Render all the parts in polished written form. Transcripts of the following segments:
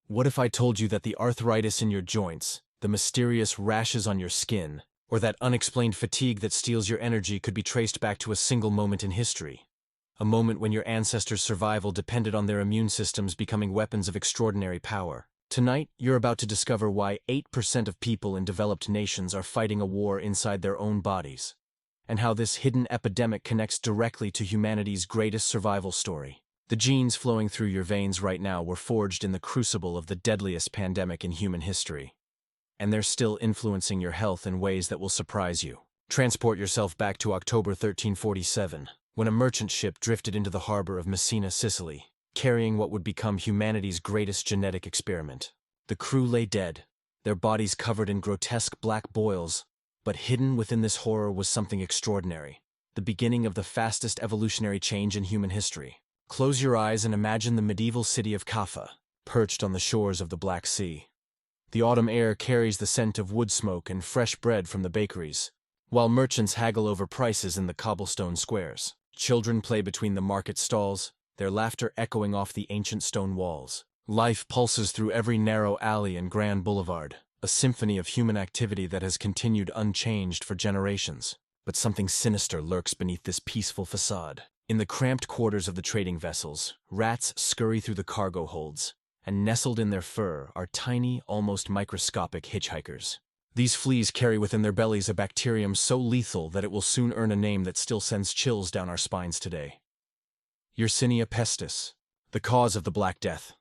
What if I told you that the arthritis in your joints, the mysterious rashes on your skin, or that unexplained fatigue that steals your energy could be traced back to a single moment in history? A moment when your ancestors' survival depended on their immune systems becoming weapons of extraordinary power. Tonight, you're about to discover why 8% of people in developed nations are fighting a war inside their own bodies, and how this hidden epidemic connects directly to humanity's greatest survival story. The genes flowing through your veins right now were forged in the crucible of the deadliest pandemic in human history, and they're still influencing your health in ways that will surprise you. Transport yourself back to October 1347, when a merchant ship drifted into the harbor of Messina, Sicily, carrying what would become humanity's greatest genetic experiment. The crew lay dead, their bodies covered in grotesque black boils, but hidden within this horror was something extraordinary, the beginning of the fastest evolutionary change in human history. Close your eyes and imagine the medieval city of Kaffa, perched on the shores of the Black Sea. The autumn air carries the scent of wood smoke and fresh bread from the bakeries, while merchants haggle over prices in the cobblestone squares. Children play between the market stalls, their laughter echoing off the ancient stone walls. Life pulses through every narrow alley and grand boulevard, a symphony of human activity that has continued unchanged for generations. But something sinister lurks beneath this peaceful facade. In the cramped quarters of the trading vessels, rats scurry through the cargo holds, and nestled in their fur are tiny, almost microscopic hitchhikers. These fleas carry within their bellies a bacterium so lethal that it will soon earn a name that still sends chills down our spines today. Yersinia pestis, the cause of the Black Death.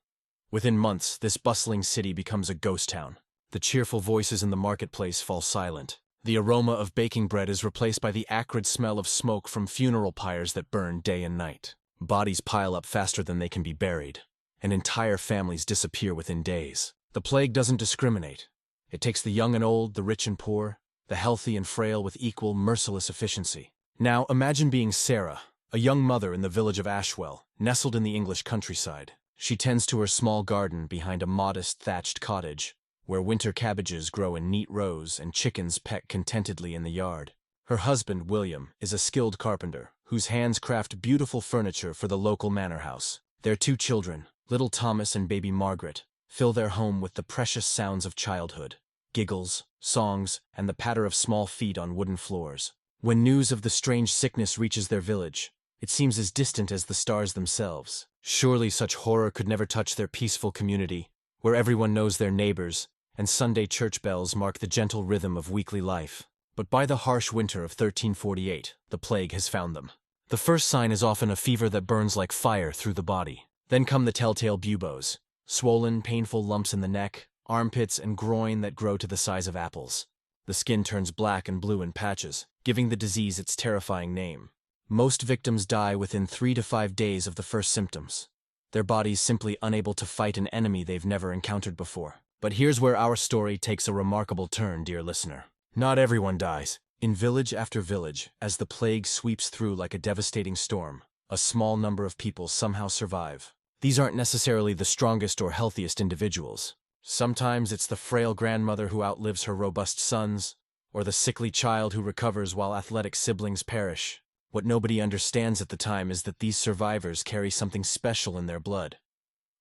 Within months, this bustling city becomes a ghost town. The cheerful voices in the marketplace fall silent. The aroma of baking bread is replaced by the acrid smell of smoke from funeral pyres that burn day and night. Bodies pile up faster than they can be buried, and entire families disappear within days. The plague doesn't discriminate. It takes the young and old, the rich and poor, the healthy and frail with equal, merciless efficiency. Now imagine being Sarah, a young mother in the village of Ashwell, nestled in the English countryside. She tends to her small garden behind a modest thatched cottage, where winter cabbages grow in neat rows and chickens peck contentedly in the yard. Her husband, William, is a skilled carpenter, whose hands craft beautiful furniture for the local manor house. Their two children, little Thomas and baby Margaret, fill their home with the precious sounds of childhood, giggles, songs, and the patter of small feet on wooden floors. When news of the strange sickness reaches their village, it seems as distant as the stars themselves. Surely such horror could never touch their peaceful community, where everyone knows their neighbors, and Sunday church bells mark the gentle rhythm of weekly life. But by the harsh winter of 1348, the plague has found them. The first sign is often a fever that burns like fire through the body. Then come the telltale buboes, swollen, painful lumps in the neck, armpits, and groin that grow to the size of apples. The skin turns black and blue in patches, giving the disease its terrifying name. Most victims die within 3 to 5 days of the first symptoms, their bodies simply unable to fight an enemy they've never encountered before. But here's where our story takes a remarkable turn, dear listener. Not everyone dies. In village after village, as the plague sweeps through like a devastating storm, a small number of people somehow survive. These aren't necessarily the strongest or healthiest individuals. Sometimes it's the frail grandmother who outlives her robust sons, or the sickly child who recovers while athletic siblings perish. What nobody understands at the time is that these survivors carry something special in their blood.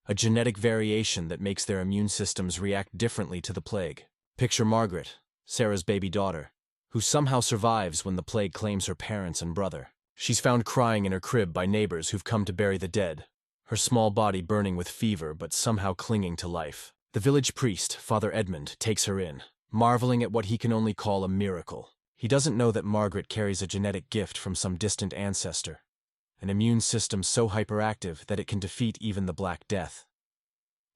A genetic variation that makes their immune systems react differently to the plague. Picture Margaret, Sarah's baby daughter, who somehow survives when the plague claims her parents and brother. She's found crying in her crib by neighbors who've come to bury the dead, her small body burning with fever but somehow clinging to life. The village priest, Father Edmund, takes her in, marveling at what he can only call a miracle. He doesn't know that Margaret carries a genetic gift from some distant ancestor, an immune system so hyperactive that it can defeat even the Black Death.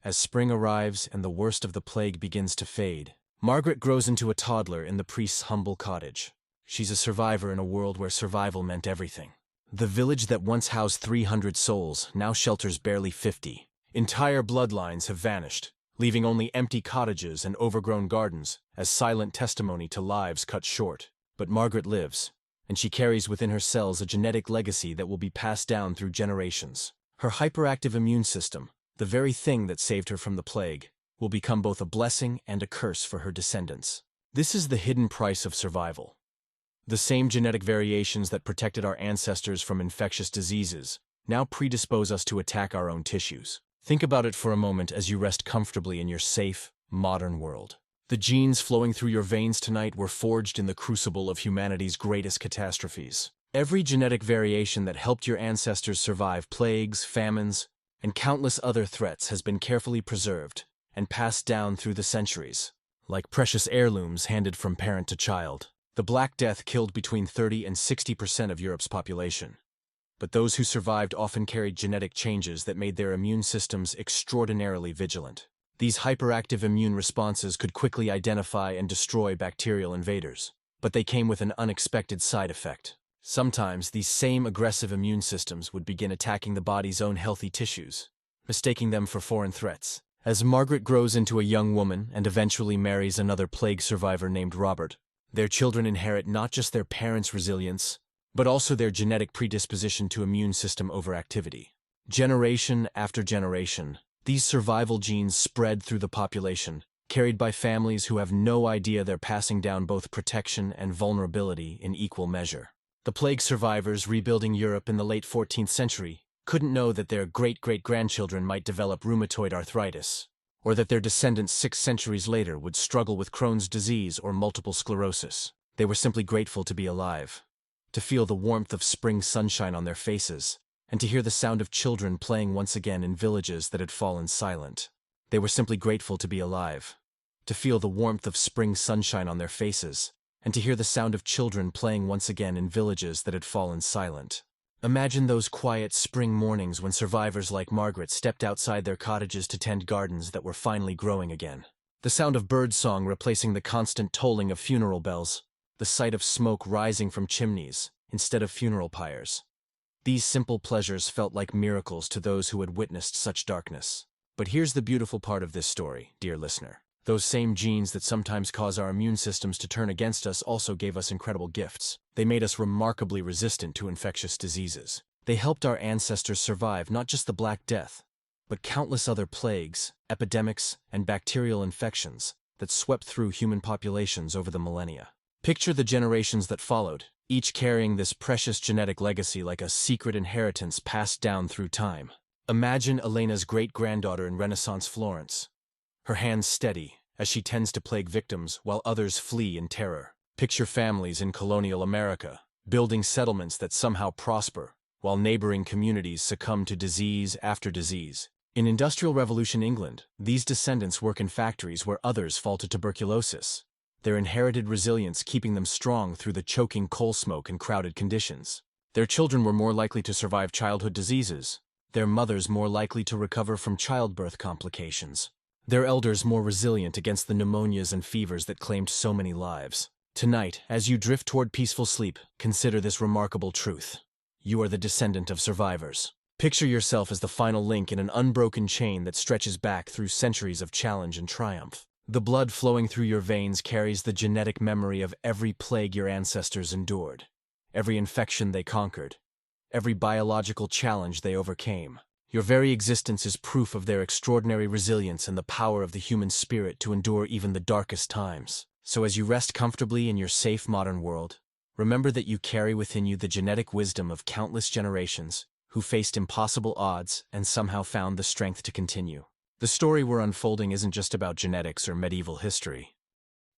As spring arrives and the worst of the plague begins to fade, Margaret grows into a toddler in the priest's humble cottage. She's a survivor in a world where survival meant everything. The village that once housed 300 souls now shelters barely 50. Entire bloodlines have vanished, leaving only empty cottages and overgrown gardens as silent testimony to lives cut short. But Margaret lives, and she carries within her cells a genetic legacy that will be passed down through generations. Her hyperactive immune system, the very thing that saved her from the plague, will become both a blessing and a curse for her descendants. This is the hidden price of survival. The same genetic variations that protected our ancestors from infectious diseases now predispose us to attack our own tissues. Think about it for a moment as you rest comfortably in your safe, modern world. The genes flowing through your veins tonight were forged in the crucible of humanity's greatest catastrophes. Every genetic variation that helped your ancestors survive plagues, famines, and countless other threats has been carefully preserved and passed down through the centuries, like precious heirlooms handed from parent to child. The Black Death killed between 30 and 60% of Europe's population. But those who survived often carried genetic changes that made their immune systems extraordinarily vigilant. These hyperactive immune responses could quickly identify and destroy bacterial invaders, but they came with an unexpected side effect. Sometimes these same aggressive immune systems would begin attacking the body's own healthy tissues, mistaking them for foreign threats. As Margaret grows into a young woman and eventually marries another plague survivor named Robert, their children inherit not just their parents' resilience, but also their genetic predisposition to immune system overactivity. Generation after generation, these survival genes spread through the population, carried by families who have no idea they're passing down both protection and vulnerability in equal measure. The plague survivors rebuilding Europe in the late 14th century couldn't know that their great-great-grandchildren might develop rheumatoid arthritis, or that their descendants 6 centuries later would struggle with Crohn's disease or multiple sclerosis. They were simply grateful to be alive, to feel the warmth of spring sunshine on their faces, and to hear the sound of children playing once again in villages that had fallen silent. They were simply grateful to be alive, to feel the warmth of spring sunshine on their faces, and to hear the sound of children playing once again in villages that had fallen silent. Imagine those quiet spring mornings when survivors like Margaret stepped outside their cottages to tend gardens that were finally growing again. The sound of birdsong replacing the constant tolling of funeral bells, the sight of smoke rising from chimneys instead of funeral pyres. These simple pleasures felt like miracles to those who had witnessed such darkness. But here's the beautiful part of this story, dear listener. Those same genes that sometimes cause our immune systems to turn against us also gave us incredible gifts. They made us remarkably resistant to infectious diseases. They helped our ancestors survive not just the Black Death, but countless other plagues, epidemics, and bacterial infections that swept through human populations over the millennia. Picture the generations that followed, each carrying this precious genetic legacy like a secret inheritance passed down through time. Imagine Elena's great-granddaughter in Renaissance Florence, her hands steady as she tends to plague victims while others flee in terror. Picture families in colonial America, building settlements that somehow prosper, while neighboring communities succumb to disease after disease. In Industrial Revolution England, these descendants work in factories where others fall to tuberculosis, their inherited resilience keeping them strong through the choking coal smoke and crowded conditions. Their children were more likely to survive childhood diseases, their mothers more likely to recover from childbirth complications, their elders more resilient against the pneumonias and fevers that claimed so many lives. Tonight, as you drift toward peaceful sleep, consider this remarkable truth. You are the descendant of survivors. Picture yourself as the final link in an unbroken chain that stretches back through centuries of challenge and triumph. The blood flowing through your veins carries the genetic memory of every plague your ancestors endured, every infection they conquered, every biological challenge they overcame. Your very existence is proof of their extraordinary resilience and the power of the human spirit to endure even the darkest times. So as you rest comfortably in your safe modern world, remember that you carry within you the genetic wisdom of countless generations who faced impossible odds and somehow found the strength to continue. The story we're unfolding isn't just about genetics or medieval history.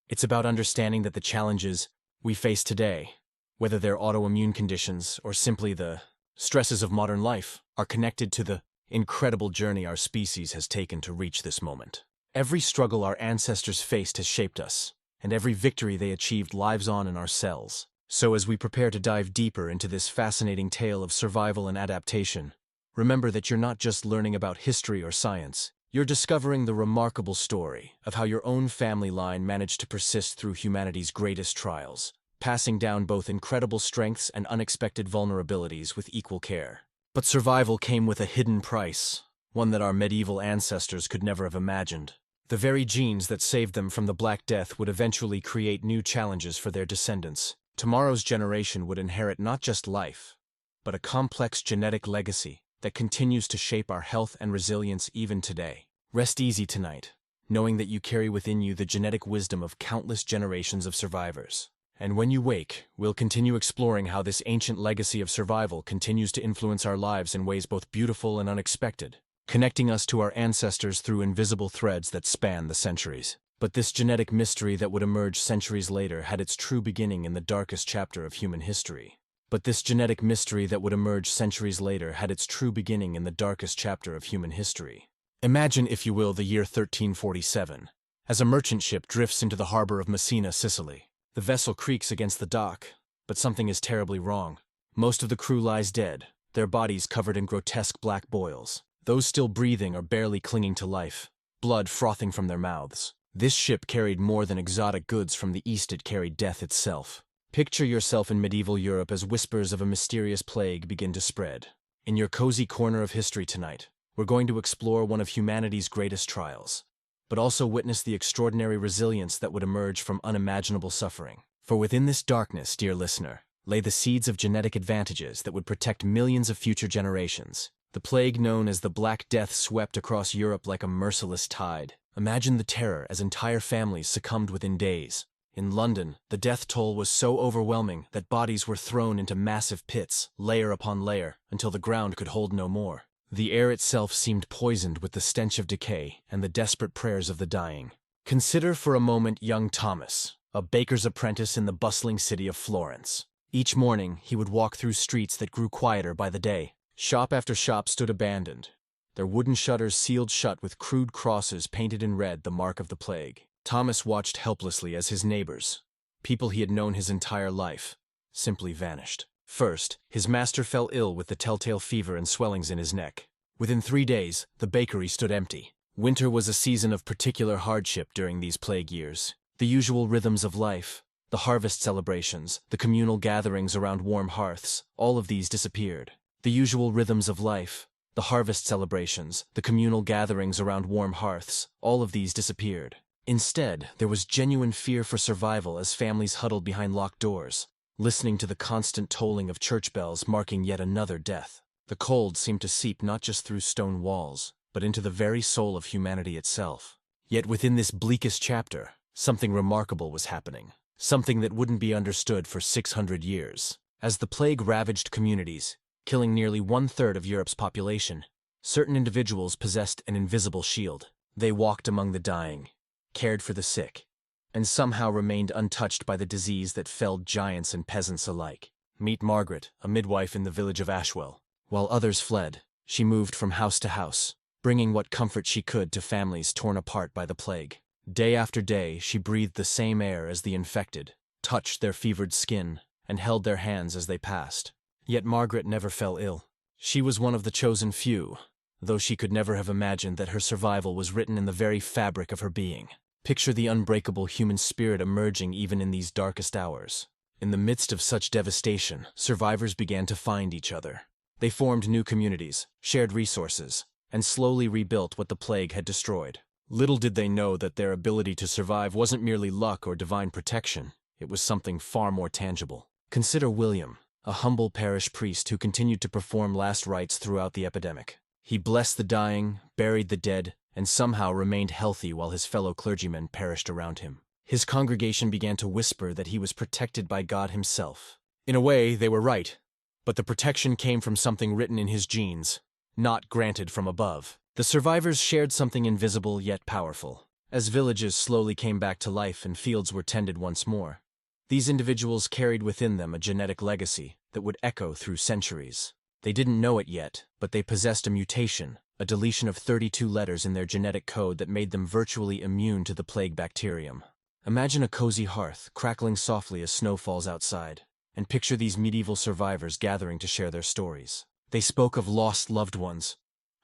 It's about understanding that the challenges we face today, whether they're autoimmune conditions or simply the stresses of modern life, are connected to the incredible journey our species has taken to reach this moment. Every struggle our ancestors faced has shaped us, and every victory they achieved lives on in our cells. So as we prepare to dive deeper into this fascinating tale of survival and adaptation, remember that you're not just learning about history or science. You're discovering the remarkable story of how your own family line managed to persist through humanity's greatest trials, passing down both incredible strengths and unexpected vulnerabilities with equal care. But survival came with a hidden price, one that our medieval ancestors could never have imagined. The very genes that saved them from the Black Death would eventually create new challenges for their descendants. Tomorrow's generation would inherit not just life, but a complex genetic legacy that continues to shape our health and resilience even today. Rest easy tonight, knowing that you carry within you the genetic wisdom of countless generations of survivors. And when you wake, we'll continue exploring how this ancient legacy of survival continues to influence our lives in ways both beautiful and unexpected. connecting us to our ancestors through invisible threads that span the centuries. But this genetic mystery that would emerge centuries later had its true beginning in the darkest chapter of human history. But this genetic mystery that would emerge centuries later had its true beginning in the darkest chapter of human history. Imagine, if you will, the year 1347. As a merchant ship drifts into the harbor of Messina, Sicily, the vessel creaks against the dock, but something is terribly wrong. Most of the crew lies dead, their bodies covered in grotesque black boils. Those still breathing are barely clinging to life, blood frothing from their mouths. This ship carried more than exotic goods from the east, it carried death itself. Picture yourself in medieval Europe as whispers of a mysterious plague begin to spread. In your cozy corner of history tonight, we're going to explore one of humanity's greatest trials, but also witness the extraordinary resilience that would emerge from unimaginable suffering. For within this darkness, dear listener, lay the seeds of genetic advantages that would protect millions of future generations. The plague known as the Black Death swept across Europe like a merciless tide. Imagine the terror as entire families succumbed within days. In London, the death toll was so overwhelming that bodies were thrown into massive pits, layer upon layer, until the ground could hold no more. The air itself seemed poisoned with the stench of decay and the desperate prayers of the dying. Consider for a moment young Thomas, a baker's apprentice in the bustling city of Florence. Each morning, he would walk through streets that grew quieter by the day. Shop after shop stood abandoned, their wooden shutters sealed shut with crude crosses painted in red, the mark of the plague. Thomas watched helplessly as his neighbors, people he had known his entire life, simply vanished. First, his master fell ill with the telltale fever and swellings in his neck. Within 3 days, the bakery stood empty. Winter was a season of particular hardship during these plague years. The usual rhythms of life, the harvest celebrations, the communal gatherings around warm hearths, all of these disappeared. The usual rhythms of life, the harvest celebrations, the communal gatherings around warm hearths, all of these disappeared. Instead, there was genuine fear for survival as families huddled behind locked doors, listening to the constant tolling of church bells marking yet another death. The cold seemed to seep not just through stone walls, but into the very soul of humanity itself. Yet within this bleakest chapter, something remarkable was happening, something that wouldn't be understood for 600 years. As the plague ravaged communities, killing nearly 1/3 of Europe's population, certain individuals possessed an invisible shield. They walked among the dying, cared for the sick, and somehow remained untouched by the disease that felled giants and peasants alike. Meet Margaret, a midwife in the village of Ashwell. While others fled, she moved from house to house, bringing what comfort she could to families torn apart by the plague. Day after day, she breathed the same air as the infected, touched their fevered skin, and held their hands as they passed. Yet Margaret never fell ill. She was one of the chosen few, though she could never have imagined that her survival was written in the very fabric of her being. Picture the unbreakable human spirit emerging even in these darkest hours. In the midst of such devastation, survivors began to find each other. They formed new communities, shared resources, and slowly rebuilt what the plague had destroyed. Little did they know that their ability to survive wasn't merely luck or divine protection. It was something far more tangible. Consider William, a humble parish priest who continued to perform last rites throughout the epidemic. He blessed the dying, buried the dead, and somehow remained healthy while his fellow clergymen perished around him. His congregation began to whisper that he was protected by God himself. In a way, they were right, but the protection came from something written in his genes, not granted from above. The survivors shared something invisible yet powerful. As villages slowly came back to life and fields were tended once more, these individuals carried within them a genetic legacy that would echo through centuries. They didn't know it yet, but they possessed a mutation, a deletion of 32 letters in their genetic code that made them virtually immune to the plague bacterium. Imagine a cozy hearth crackling softly as snow falls outside, and picture these medieval survivors gathering to share their stories. They spoke of lost loved ones,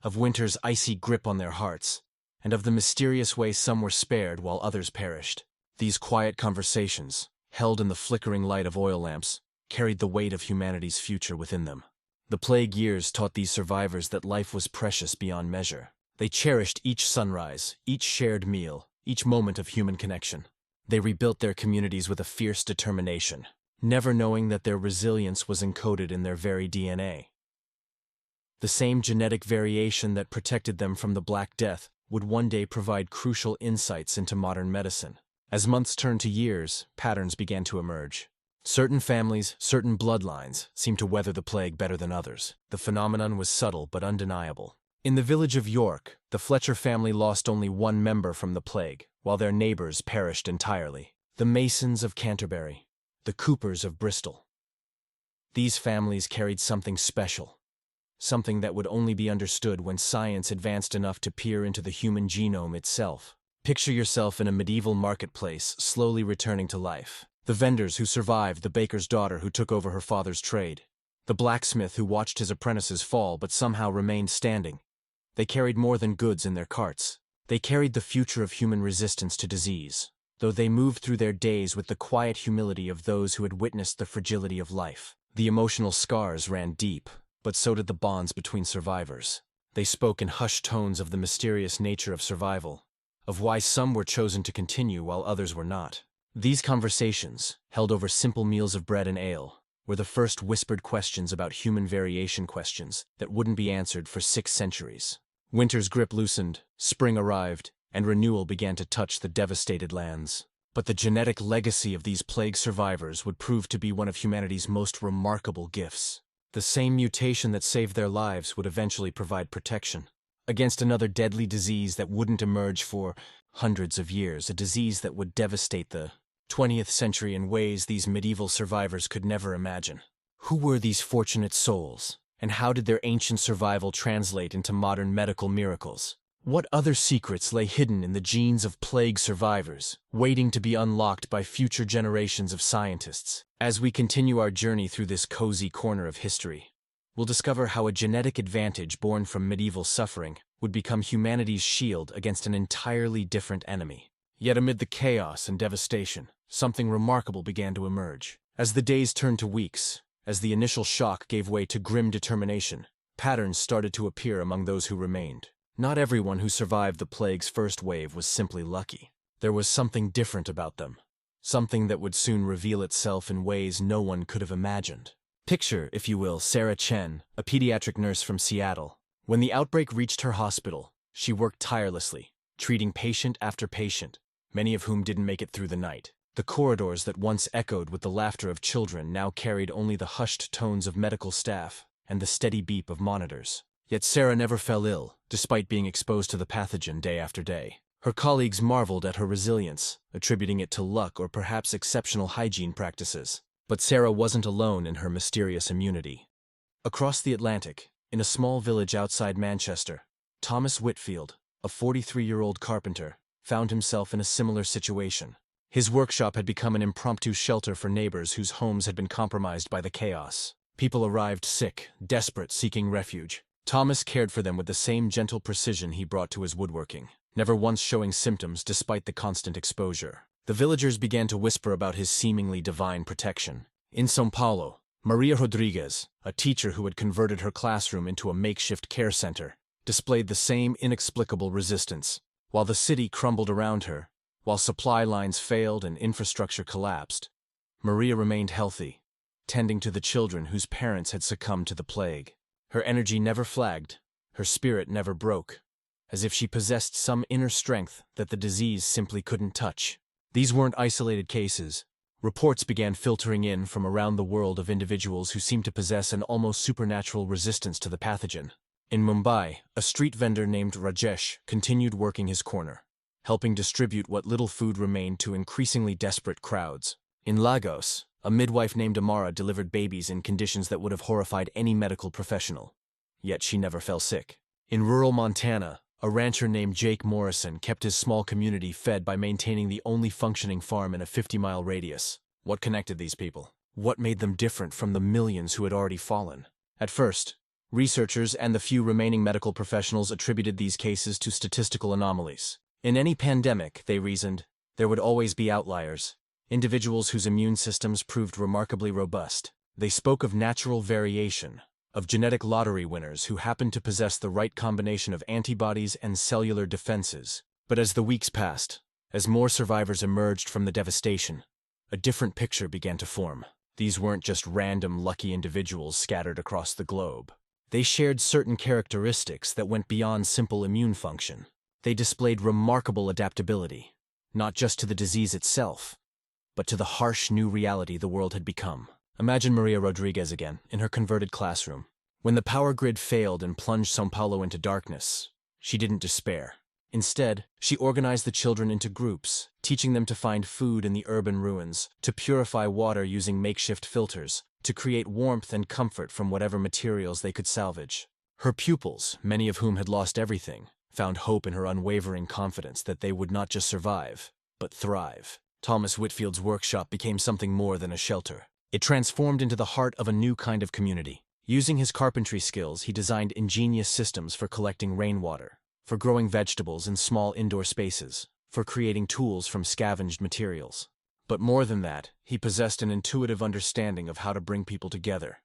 of winter's icy grip on their hearts, and of the mysterious way some were spared while others perished. These quiet conversations, held in the flickering light of oil lamps, carried the weight of humanity's future within them. The plague years taught these survivors that life was precious beyond measure. They cherished each sunrise, each shared meal, each moment of human connection. They rebuilt their communities with a fierce determination, never knowing that their resilience was encoded in their very DNA. The same genetic variation that protected them from the Black Death would one day provide crucial insights into modern medicine. As months turned to years, patterns began to emerge. Certain families, certain bloodlines, seemed to weather the plague better than others. The phenomenon was subtle but undeniable. In the village of York, the Fletcher family lost only one member from the plague, while their neighbors perished entirely. The Masons of Canterbury, the Coopers of Bristol. These families carried something special, something that would only be understood when science advanced enough to peer into the human genome itself. Picture yourself in a medieval marketplace, slowly returning to life. The vendors who survived, the baker's daughter who took over her father's trade, the blacksmith who watched his apprentices fall but somehow remained standing. They carried more than goods in their carts. They carried the future of human resistance to disease, though they moved through their days with the quiet humility of those who had witnessed the fragility of life. The emotional scars ran deep, but so did the bonds between survivors. They spoke in hushed tones of the mysterious nature of survival, of why some were chosen to continue while others were not. These conversations, held over simple meals of bread and ale, were the first whispered questions about human variation, questions that wouldn't be answered for 6 centuries. Winter's grip loosened, spring arrived, and renewal began to touch the devastated lands. But the genetic legacy of these plague survivors would prove to be one of humanity's most remarkable gifts. The same mutation that saved their lives would eventually provide protection against another deadly disease that wouldn't emerge for hundreds of years, a disease that would devastate the 20th century in ways these medieval survivors could never imagine. Who were these fortunate souls, and how did their ancient survival translate into modern medical miracles? What other secrets lay hidden in the genes of plague survivors, waiting to be unlocked by future generations of scientists? As we continue our journey through this cozy corner of history, we'll discover how a genetic advantage born from medieval suffering would become humanity's shield against an entirely different enemy. Yet amid the chaos and devastation, something remarkable began to emerge. As the days turned to weeks, as the initial shock gave way to grim determination, patterns started to appear among those who remained. Not everyone who survived the plague's first wave was simply lucky. There was something different about them, something that would soon reveal itself in ways no one could have imagined. Picture, if you will, Sarah Chen, a pediatric nurse from Seattle. When the outbreak reached her hospital, she worked tirelessly, treating patient after patient, many of whom didn't make it through the night. The corridors that once echoed with the laughter of children now carried only the hushed tones of medical staff and the steady beep of monitors. Yet Sarah never fell ill, despite being exposed to the pathogen day after day. Her colleagues marveled at her resilience, attributing it to luck or perhaps exceptional hygiene practices. But Sarah wasn't alone in her mysterious immunity. Across the Atlantic, in a small village outside Manchester, Thomas Whitfield, a 43-year-old carpenter, found himself in a similar situation. His workshop had become an impromptu shelter for neighbors whose homes had been compromised by the chaos. People arrived sick, desperate, seeking refuge. Thomas cared for them with the same gentle precision he brought to his woodworking, never once showing symptoms despite the constant exposure. The villagers began to whisper about his seemingly divine protection. In São Paulo, Maria Rodriguez, a teacher who had converted her classroom into a makeshift care center, displayed the same inexplicable resistance. While the city crumbled around her, while supply lines failed and infrastructure collapsed, Maria remained healthy, tending to the children whose parents had succumbed to the plague. Her energy never flagged, her spirit never broke, as if she possessed some inner strength that the disease simply couldn't touch. These weren't isolated cases. Reports began filtering in from around the world of individuals who seemed to possess an almost supernatural resistance to the pathogen. In Mumbai, a street vendor named Rajesh continued working his corner, helping distribute what little food remained to increasingly desperate crowds. In Lagos, a midwife named Amara delivered babies in conditions that would have horrified any medical professional. Yet she never fell sick. In rural Montana, a rancher named Jake Morrison kept his small community fed by maintaining the only functioning farm in a 50-mile radius. What connected these people? What made them different from the millions who had already fallen? At first, researchers and the few remaining medical professionals attributed these cases to statistical anomalies. In any pandemic, they reasoned, there would always be outliers, individuals whose immune systems proved remarkably robust. They spoke of natural variation, of genetic lottery winners who happened to possess the right combination of antibodies and cellular defenses. But as the weeks passed, as more survivors emerged from the devastation, a different picture began to form. These weren't just random lucky individuals scattered across the globe. They shared certain characteristics that went beyond simple immune function. They displayed remarkable adaptability, not just to the disease itself, but to the harsh new reality the world had become. Imagine Maria Rodriguez again, in her converted classroom. When the power grid failed and plunged São Paulo into darkness, she didn't despair. Instead, she organized the children into groups, teaching them to find food in the urban ruins, to purify water using makeshift filters, to create warmth and comfort from whatever materials they could salvage. Her pupils, many of whom had lost everything, found hope in her unwavering confidence that they would not just survive, but thrive. Thomas Whitfield's workshop became something more than a shelter. It transformed into the heart of a new kind of community. Using his carpentry skills, he designed ingenious systems for collecting rainwater, for growing vegetables in small indoor spaces, for creating tools from scavenged materials. But more than that, he possessed an intuitive understanding of how to bring people together,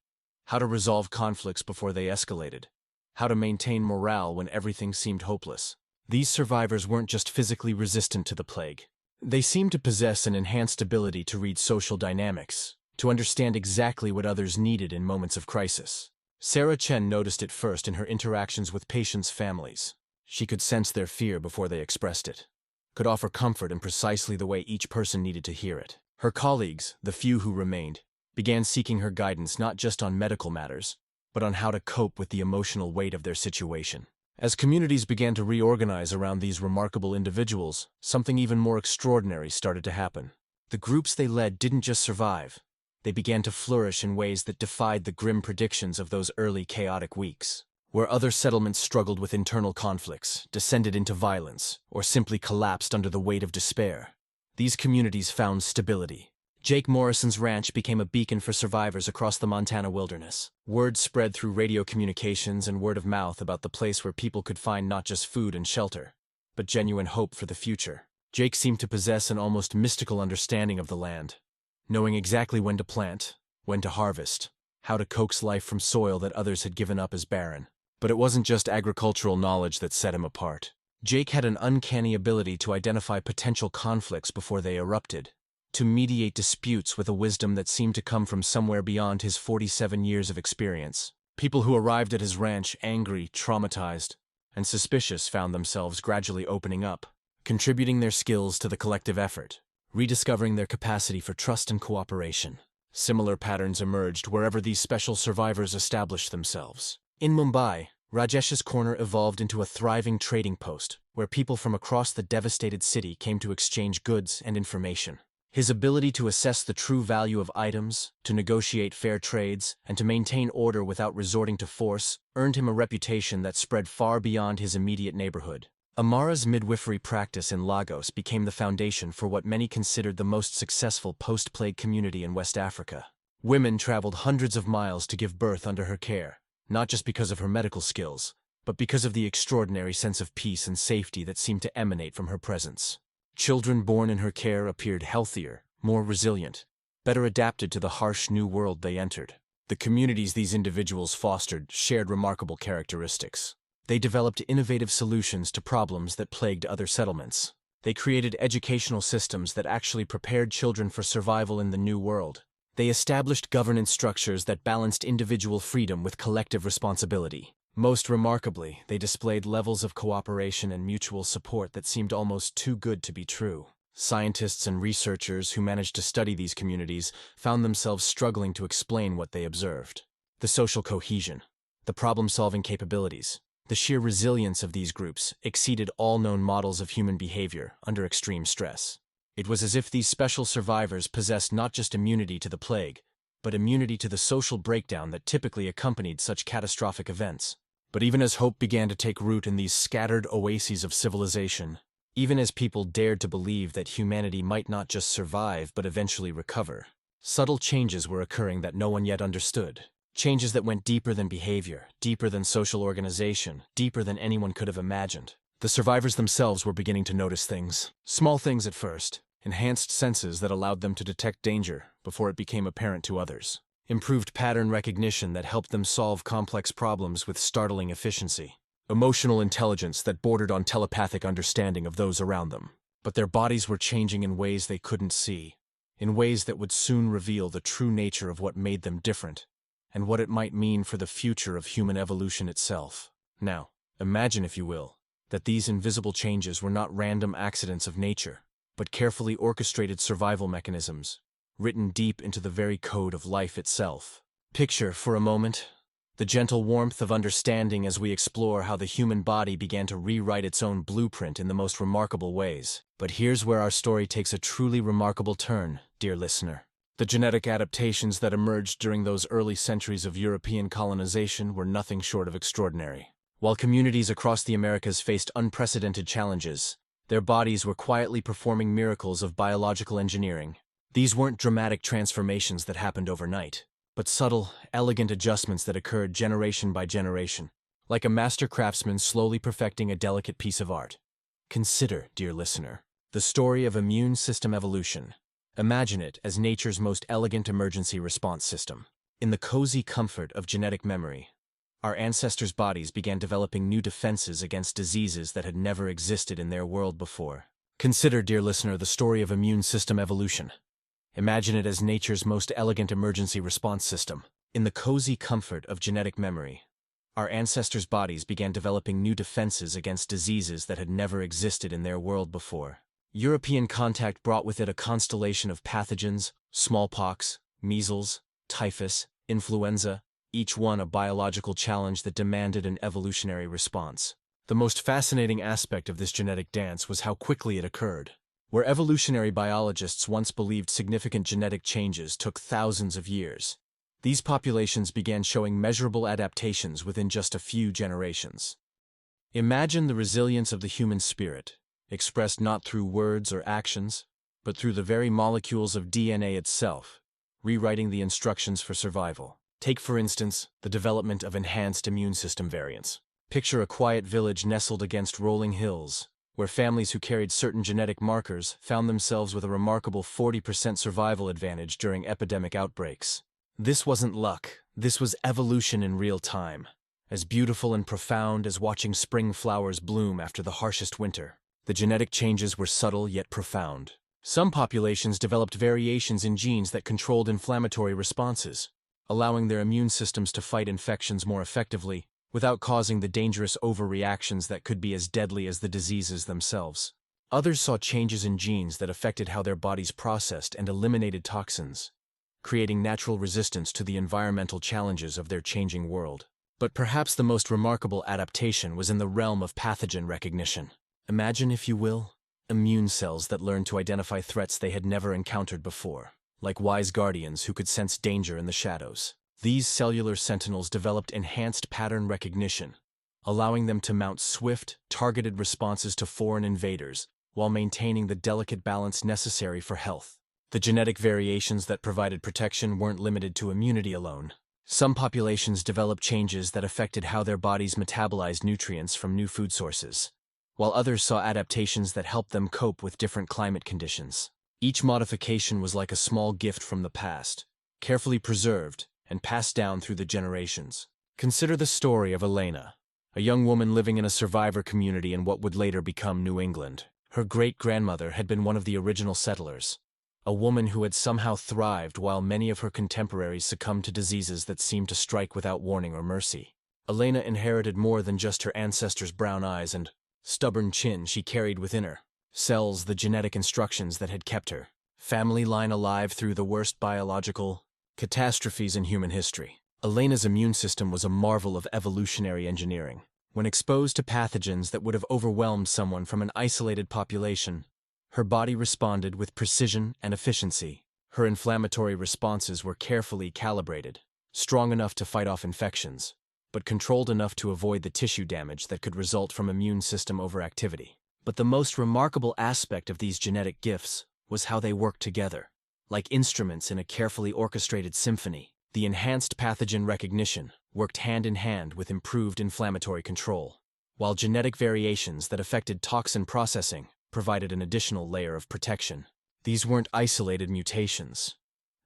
how to resolve conflicts before they escalated, how to maintain morale when everything seemed hopeless. These survivors weren't just physically resistant to the plague. They seemed to possess an enhanced ability to read social dynamics, to understand exactly what others needed in moments of crisis. Sarah Chen noticed it first in her interactions with patients' families. She could sense their fear before they expressed it, could offer comfort in precisely the way each person needed to hear it. Her colleagues, the few who remained, began seeking her guidance not just on medical matters, but on how to cope with the emotional weight of their situation. As communities began to reorganize around these remarkable individuals, something even more extraordinary started to happen. The groups they led didn't just survive. They began to flourish in ways that defied the grim predictions of those early chaotic weeks. Where other settlements struggled with internal conflicts, descended into violence, or simply collapsed under the weight of despair, these communities found stability. Jake Morrison's ranch became a beacon for survivors across the Montana wilderness. Word spread through radio communications and word of mouth about the place where people could find not just food and shelter, but genuine hope for the future. Jake seemed to possess an almost mystical understanding of the land, knowing exactly when to plant, when to harvest, how to coax life from soil that others had given up as barren. But it wasn't just agricultural knowledge that set him apart. Jake had an uncanny ability to identify potential conflicts before they erupted, to mediate disputes with a wisdom that seemed to come from somewhere beyond his 47 years of experience. People who arrived at his ranch angry, traumatized, and suspicious found themselves gradually opening up, contributing their skills to the collective effort, rediscovering their capacity for trust and cooperation. Similar patterns emerged wherever these special survivors established themselves. In Mumbai, Rajesh's Corner evolved into a thriving trading post where people from across the devastated city came to exchange goods and information. His ability to assess the true value of items, to negotiate fair trades, and to maintain order without resorting to force earned him a reputation that spread far beyond his immediate neighborhood. Amara's midwifery practice in Lagos became the foundation for what many considered the most successful post-plague community in West Africa. Women traveled hundreds of miles to give birth under her care, not just because of her medical skills, but because of the extraordinary sense of peace and safety that seemed to emanate from her presence. Children born in her care appeared healthier, more resilient, better adapted to the harsh new world they entered. The communities these individuals fostered shared remarkable characteristics. They developed innovative solutions to problems that plagued other settlements. They created educational systems that actually prepared children for survival in the new world. They established governance structures that balanced individual freedom with collective responsibility. Most remarkably, they displayed levels of cooperation and mutual support that seemed almost too good to be true. Scientists and researchers who managed to study these communities found themselves struggling to explain what they observed. The social cohesion, the problem-solving capabilities, the sheer resilience of these groups exceeded all known models of human behavior under extreme stress. It was as if these special survivors possessed not just immunity to the plague, but immunity to the social breakdown that typically accompanied such catastrophic events. But even as hope began to take root in these scattered oases of civilization, even as people dared to believe that humanity might not just survive but eventually recover, subtle changes were occurring that no one yet understood. Changes that went deeper than behavior, deeper than social organization, deeper than anyone could have imagined. The survivors themselves were beginning to notice things. Small things at first, enhanced senses that allowed them to detect danger before it became apparent to others. Improved pattern recognition that helped them solve complex problems with startling efficiency. Emotional intelligence that bordered on telepathic understanding of those around them. But their bodies were changing in ways they couldn't see, in ways that would soon reveal the true nature of what made them different, and what it might mean for the future of human evolution itself. Now, imagine, if you will, that these invisible changes were not random accidents of nature, but carefully orchestrated survival mechanisms, written deep into the very code of life itself. Picture, for a moment, the gentle warmth of understanding as we explore how the human body began to rewrite its own blueprint in the most remarkable ways. But here's where our story takes a truly remarkable turn, dear listener. The genetic adaptations that emerged during those early centuries of European colonization were nothing short of extraordinary. While communities across the Americas faced unprecedented challenges, their bodies were quietly performing miracles of biological engineering. These weren't dramatic transformations that happened overnight, but subtle, elegant adjustments that occurred generation by generation, like a master craftsman slowly perfecting a delicate piece of art. Consider, dear listener, the story of immune system evolution. Imagine it as nature's most elegant emergency response system. In the cozy comfort of genetic memory, our ancestors' bodies began developing new defenses against diseases that had never existed in their world before. Consider, dear listener, the story of immune system evolution. Imagine it as nature's most elegant emergency response system. In the cozy comfort of genetic memory, our ancestors' bodies began developing new defenses against diseases that had never existed in their world before. European contact brought with it a constellation of pathogens: smallpox, measles, typhus, influenza, each one a biological challenge that demanded an evolutionary response. The most fascinating aspect of this genetic dance was how quickly it occurred. Where evolutionary biologists once believed significant genetic changes took thousands of years, these populations began showing measurable adaptations within just a few generations. Imagine the resilience of the human spirit, expressed not through words or actions, but through the very molecules of DNA itself, rewriting the instructions for survival. Take, for instance, the development of enhanced immune system variants. Picture a quiet village nestled against rolling hills, where families who carried certain genetic markers found themselves with a remarkable 40% survival advantage during epidemic outbreaks. This wasn't luck, this was evolution in real time, as beautiful and profound as watching spring flowers bloom after the harshest winter. The genetic changes were subtle yet profound. Some populations developed variations in genes that controlled inflammatory responses, allowing their immune systems to fight infections more effectively without causing the dangerous overreactions that could be as deadly as the diseases themselves. Others saw changes in genes that affected how their bodies processed and eliminated toxins, creating natural resistance to the environmental challenges of their changing world. But perhaps the most remarkable adaptation was in the realm of pathogen recognition. Imagine, if you will, immune cells that learned to identify threats they had never encountered before, like wise guardians who could sense danger in the shadows. These cellular sentinels developed enhanced pattern recognition, allowing them to mount swift, targeted responses to foreign invaders while maintaining the delicate balance necessary for health. The genetic variations that provided protection weren't limited to immunity alone. Some populations developed changes that affected how their bodies metabolized nutrients from new food sources, while others saw adaptations that helped them cope with different climate conditions. Each modification was like a small gift from the past, carefully preserved and passed down through the generations. Consider the story of Elena, a young woman living in a survivor community in what would later become New England. Her great-grandmother had been one of the original settlers, a woman who had somehow thrived while many of her contemporaries succumbed to diseases that seemed to strike without warning or mercy. Elena inherited more than just her ancestors' brown eyes and stubborn chin she carried within her. Cells, the genetic instructions that had kept her family line alive through the worst biological catastrophes in human history. Elena's immune system was a marvel of evolutionary engineering. When exposed to pathogens that would have overwhelmed someone from an isolated population, her body responded with precision and efficiency. Her inflammatory responses were carefully calibrated, strong enough to fight off infections, but controlled enough to avoid the tissue damage that could result from immune system overactivity. But the most remarkable aspect of these genetic gifts was how they worked together. Like instruments in a carefully orchestrated symphony, the enhanced pathogen recognition worked hand in hand with improved inflammatory control, while genetic variations that affected toxin processing provided an additional layer of protection. These weren't isolated mutations.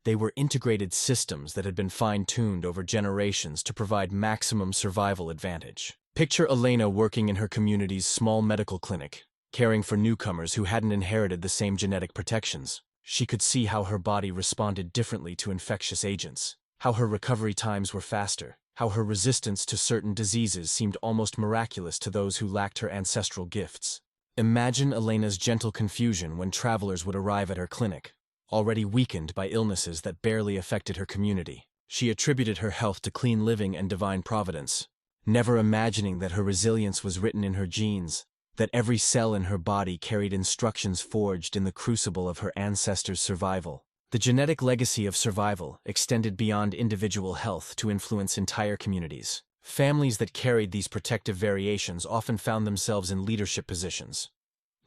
They were integrated systems that had been fine-tuned over generations to provide maximum survival advantage. Picture Elena working in her community's small medical clinic, caring for newcomers who hadn't inherited the same genetic protections. She could see how her body responded differently to infectious agents, how her recovery times were faster, how her resistance to certain diseases seemed almost miraculous to those who lacked her ancestral gifts. Imagine Elena's gentle confusion when travelers would arrive at her clinic, already weakened by illnesses that barely affected her community. She attributed her health to clean living and divine providence, never imagining that her resilience was written in her genes, that every cell in her body carried instructions forged in the crucible of her ancestors' survival. The genetic legacy of survival extended beyond individual health to influence entire communities. Families that carried these protective variations often found themselves in leadership positions,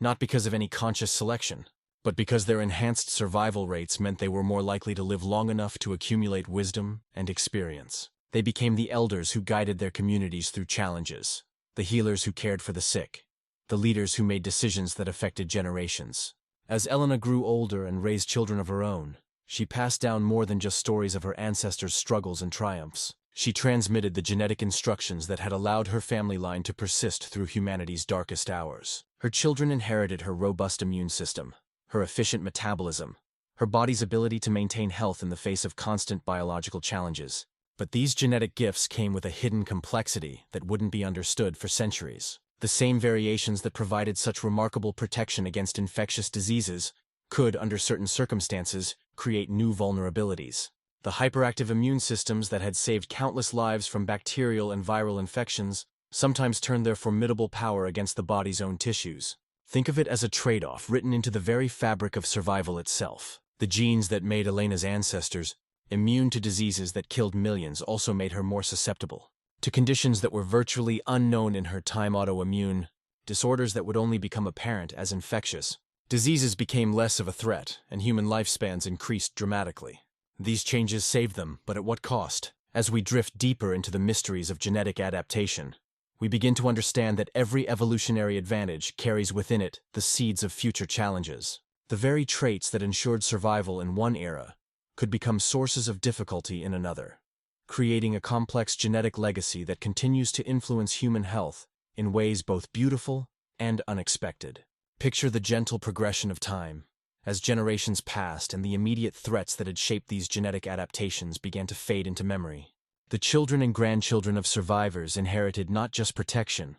not because of any conscious selection, but because their enhanced survival rates meant they were more likely to live long enough to accumulate wisdom and experience. They became the elders who guided their communities through challenges, the healers who cared for the sick, the leaders who made decisions that affected generations. As Elena grew older and raised children of her own, she passed down more than just stories of her ancestors' struggles and triumphs. She transmitted the genetic instructions that had allowed her family line to persist through humanity's darkest hours. Her children inherited her robust immune system, her efficient metabolism, her body's ability to maintain health in the face of constant biological challenges. But these genetic gifts came with a hidden complexity that wouldn't be understood for centuries. The same variations that provided such remarkable protection against infectious diseases could, under certain circumstances, create new vulnerabilities. The hyperactive immune systems that had saved countless lives from bacterial and viral infections sometimes turned their formidable power against the body's own tissues. Think of it as a trade-off written into the very fabric of survival itself. The genes that made Elena's ancestors immune to diseases that killed millions also made her more susceptible to conditions that were virtually unknown in her time. Autoimmune disorders that would only become apparent as infectious diseases became less of a threat, and human lifespans increased dramatically. These changes saved them, but at what cost? As we drift deeper into the mysteries of genetic adaptation, we begin to understand that every evolutionary advantage carries within it the seeds of future challenges. The very traits that ensured survival in one era could become sources of difficulty in another, creating a complex genetic legacy that continues to influence human health in ways both beautiful and unexpected. Picture the gentle progression of time, as generations passed and the immediate threats that had shaped these genetic adaptations began to fade into memory. The children and grandchildren of survivors inherited not just protection,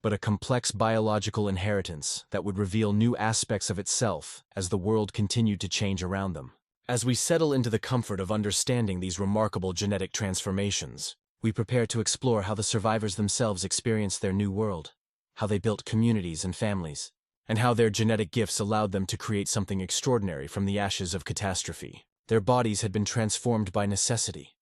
but a complex biological inheritance that would reveal new aspects of itself as the world continued to change around them. As we settle into the comfort of understanding these remarkable genetic transformations, we prepare to explore how the survivors themselves experienced their new world, how they built communities and families, and how their genetic gifts allowed them to create something extraordinary from the ashes of catastrophe. Their bodies had been transformed by necessity,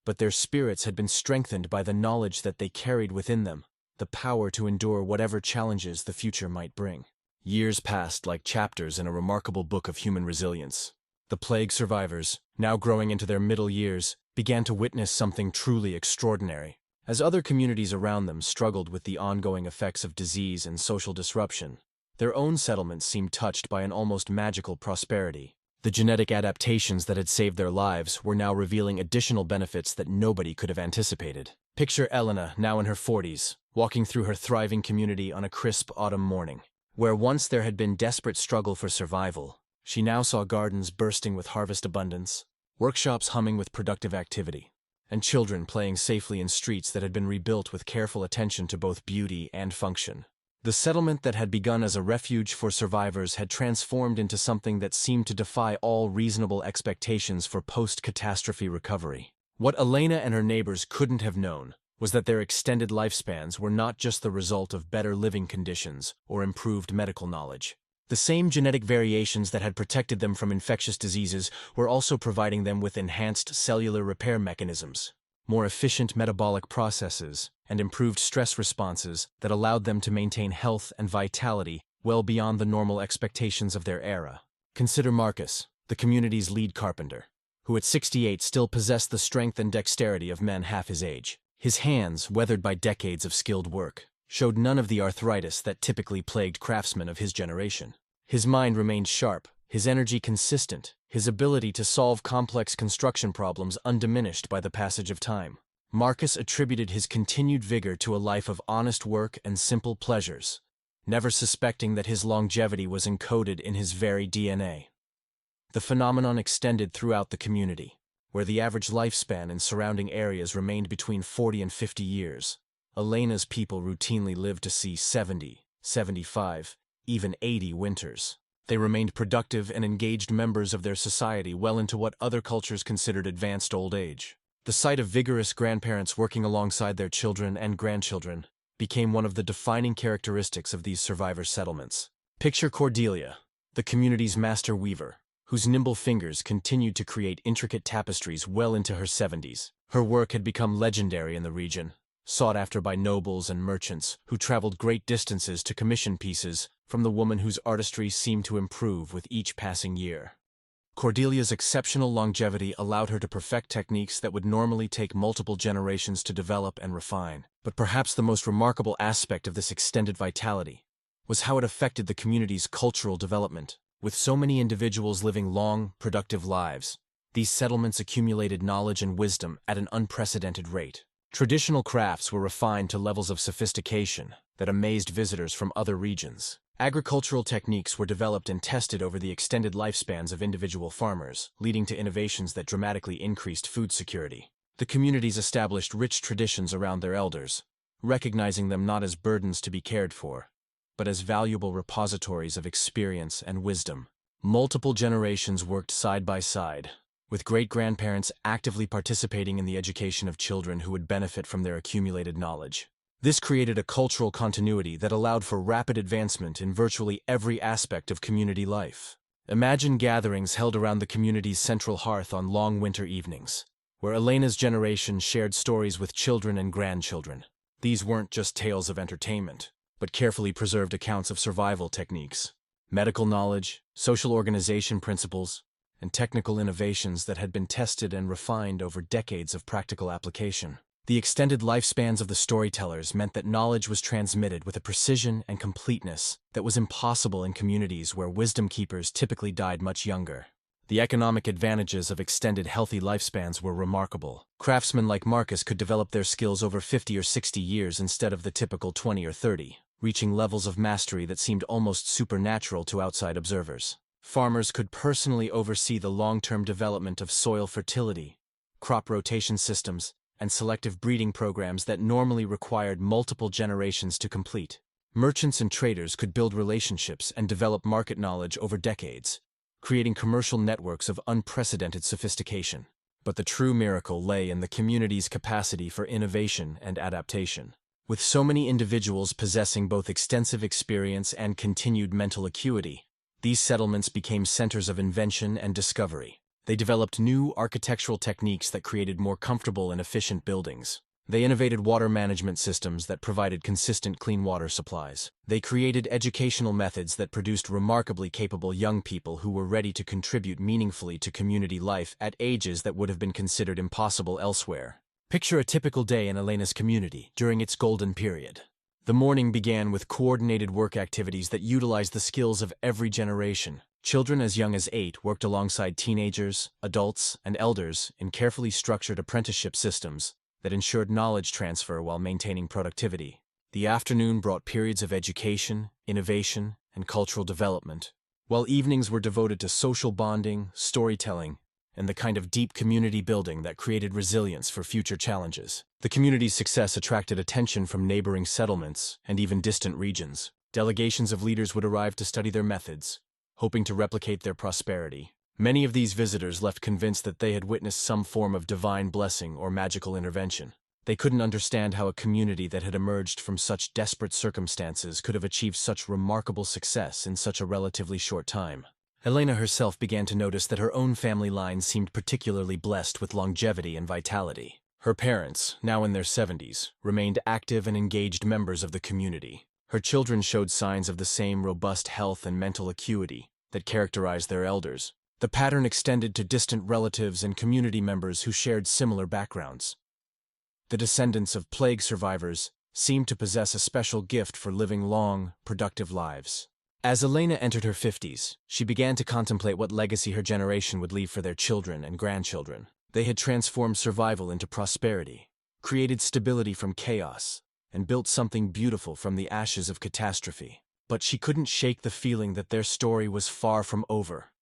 but their spirits had been strengthened by the knowledge that they carried within them the power to endure whatever challenges the future might bring. Years passed like chapters in a remarkable book of human resilience. The plague survivors, now growing into their middle years, began to witness something truly extraordinary. As other communities around them struggled with the ongoing effects of disease and social disruption, their own settlements seemed touched by an almost magical prosperity. The genetic adaptations that had saved their lives were now revealing additional benefits that nobody could have anticipated. Picture Elena, now in her 40s, walking through her thriving community on a crisp autumn morning. Where once there had been desperate struggle for survival, she now saw gardens bursting with harvest abundance, workshops humming with productive activity, and children playing safely in streets that had been rebuilt with careful attention to both beauty and function. The settlement that had begun as a refuge for survivors had transformed into something that seemed to defy all reasonable expectations for post-catastrophe recovery. What Elena and her neighbors couldn't have known was that their extended lifespans were not just the result of better living conditions or improved medical knowledge. The same genetic variations that had protected them from infectious diseases were also providing them with enhanced cellular repair mechanisms, more efficient metabolic processes, and improved stress responses that allowed them to maintain health and vitality well beyond the normal expectations of their era. Consider Marcus, the community's lead carpenter, who at 68 still possessed the strength and dexterity of men half his age. His hands, weathered by decades of skilled work, showed none of the arthritis that typically plagued craftsmen of his generation. His mind remained sharp, his energy consistent, his ability to solve complex construction problems undiminished by the passage of time. Marcus attributed his continued vigor to a life of honest work and simple pleasures, never suspecting that his longevity was encoded in his very DNA. The phenomenon extended throughout the community, where the average lifespan in surrounding areas remained between 40 and 50 years. Elena's people routinely lived to see 70, 75, even 80 winters. They remained productive and engaged members of their society well into what other cultures considered advanced old age. The sight of vigorous grandparents working alongside their children and grandchildren became one of the defining characteristics of these survivor settlements. Picture Cordelia, the community's master weaver, whose nimble fingers continued to create intricate tapestries well into her 70s. Her work had become legendary in the region, sought after by nobles and merchants who traveled great distances to commission pieces from the woman whose artistry seemed to improve with each passing year. Cordelia's exceptional longevity allowed her to perfect techniques that would normally take multiple generations to develop and refine. But perhaps the most remarkable aspect of this extended vitality was how it affected the community's cultural development. With so many individuals living long, productive lives, these settlements accumulated knowledge and wisdom at an unprecedented rate. Traditional crafts were refined to levels of sophistication that amazed visitors from other regions. Agricultural techniques were developed and tested over the extended lifespans of individual farmers, leading to innovations that dramatically increased food security. The communities established rich traditions around their elders, recognizing them not as burdens to be cared for, but as valuable repositories of experience and wisdom. Multiple generations worked side by side, with great-grandparents actively participating in the education of children who would benefit from their accumulated knowledge. This created a cultural continuity that allowed for rapid advancement in virtually every aspect of community life. Imagine gatherings held around the community's central hearth on long winter evenings, where Elena's generation shared stories with children and grandchildren. These weren't just tales of entertainment, but carefully preserved accounts of survival techniques, medical knowledge, social organization principles, and technical innovations that had been tested and refined over decades of practical application. The extended lifespans of the storytellers meant that knowledge was transmitted with a precision and completeness that was impossible in communities where wisdom keepers typically died much younger. The economic advantages of extended healthy lifespans were remarkable. Craftsmen like Marcus could develop their skills over 50 or 60 years instead of the typical 20 or 30, reaching levels of mastery that seemed almost supernatural to outside observers. Farmers could personally oversee the long-term development of soil fertility, crop rotation systems, and selective breeding programs that normally required multiple generations to complete. Merchants and traders could build relationships and develop market knowledge over decades, creating commercial networks of unprecedented sophistication. But the true miracle lay in the community's capacity for innovation and adaptation. With so many individuals possessing both extensive experience and continued mental acuity, these settlements became centers of invention and discovery. They developed new architectural techniques that created more comfortable and efficient buildings. They innovated water management systems that provided consistent clean water supplies. They created educational methods that produced remarkably capable young people who were ready to contribute meaningfully to community life at ages that would have been considered impossible elsewhere. Picture a typical day in Elena's community during its golden period. The morning began with coordinated work activities that utilized the skills of every generation. Children as young as 8 worked alongside teenagers, adults, and elders in carefully structured apprenticeship systems that ensured knowledge transfer while maintaining productivity. The afternoon brought periods of education, innovation, and cultural development, while evenings were devoted to social bonding, storytelling, and the kind of deep community building that created resilience for future challenges. The community's success attracted attention from neighboring settlements and even distant regions. Delegations of leaders would arrive to study their methods, hoping to replicate their prosperity. Many of these visitors left convinced that they had witnessed some form of divine blessing or magical intervention. They couldn't understand how a community that had emerged from such desperate circumstances could have achieved such remarkable success in such a relatively short time. Elena herself began to notice that her own family line seemed particularly blessed with longevity and vitality. Her parents, now in their 70s, remained active and engaged members of the community. Her children showed signs of the same robust health and mental acuity that characterized their elders. The pattern extended to distant relatives and community members who shared similar backgrounds. The descendants of plague survivors seemed to possess a special gift for living long, productive lives. As Elena entered her 50s, she began to contemplate what legacy her generation would leave for their children and grandchildren. They had transformed survival into prosperity, created stability from chaos, and built something beautiful from the ashes of catastrophe. But she couldn't shake the feeling that their story was far from over,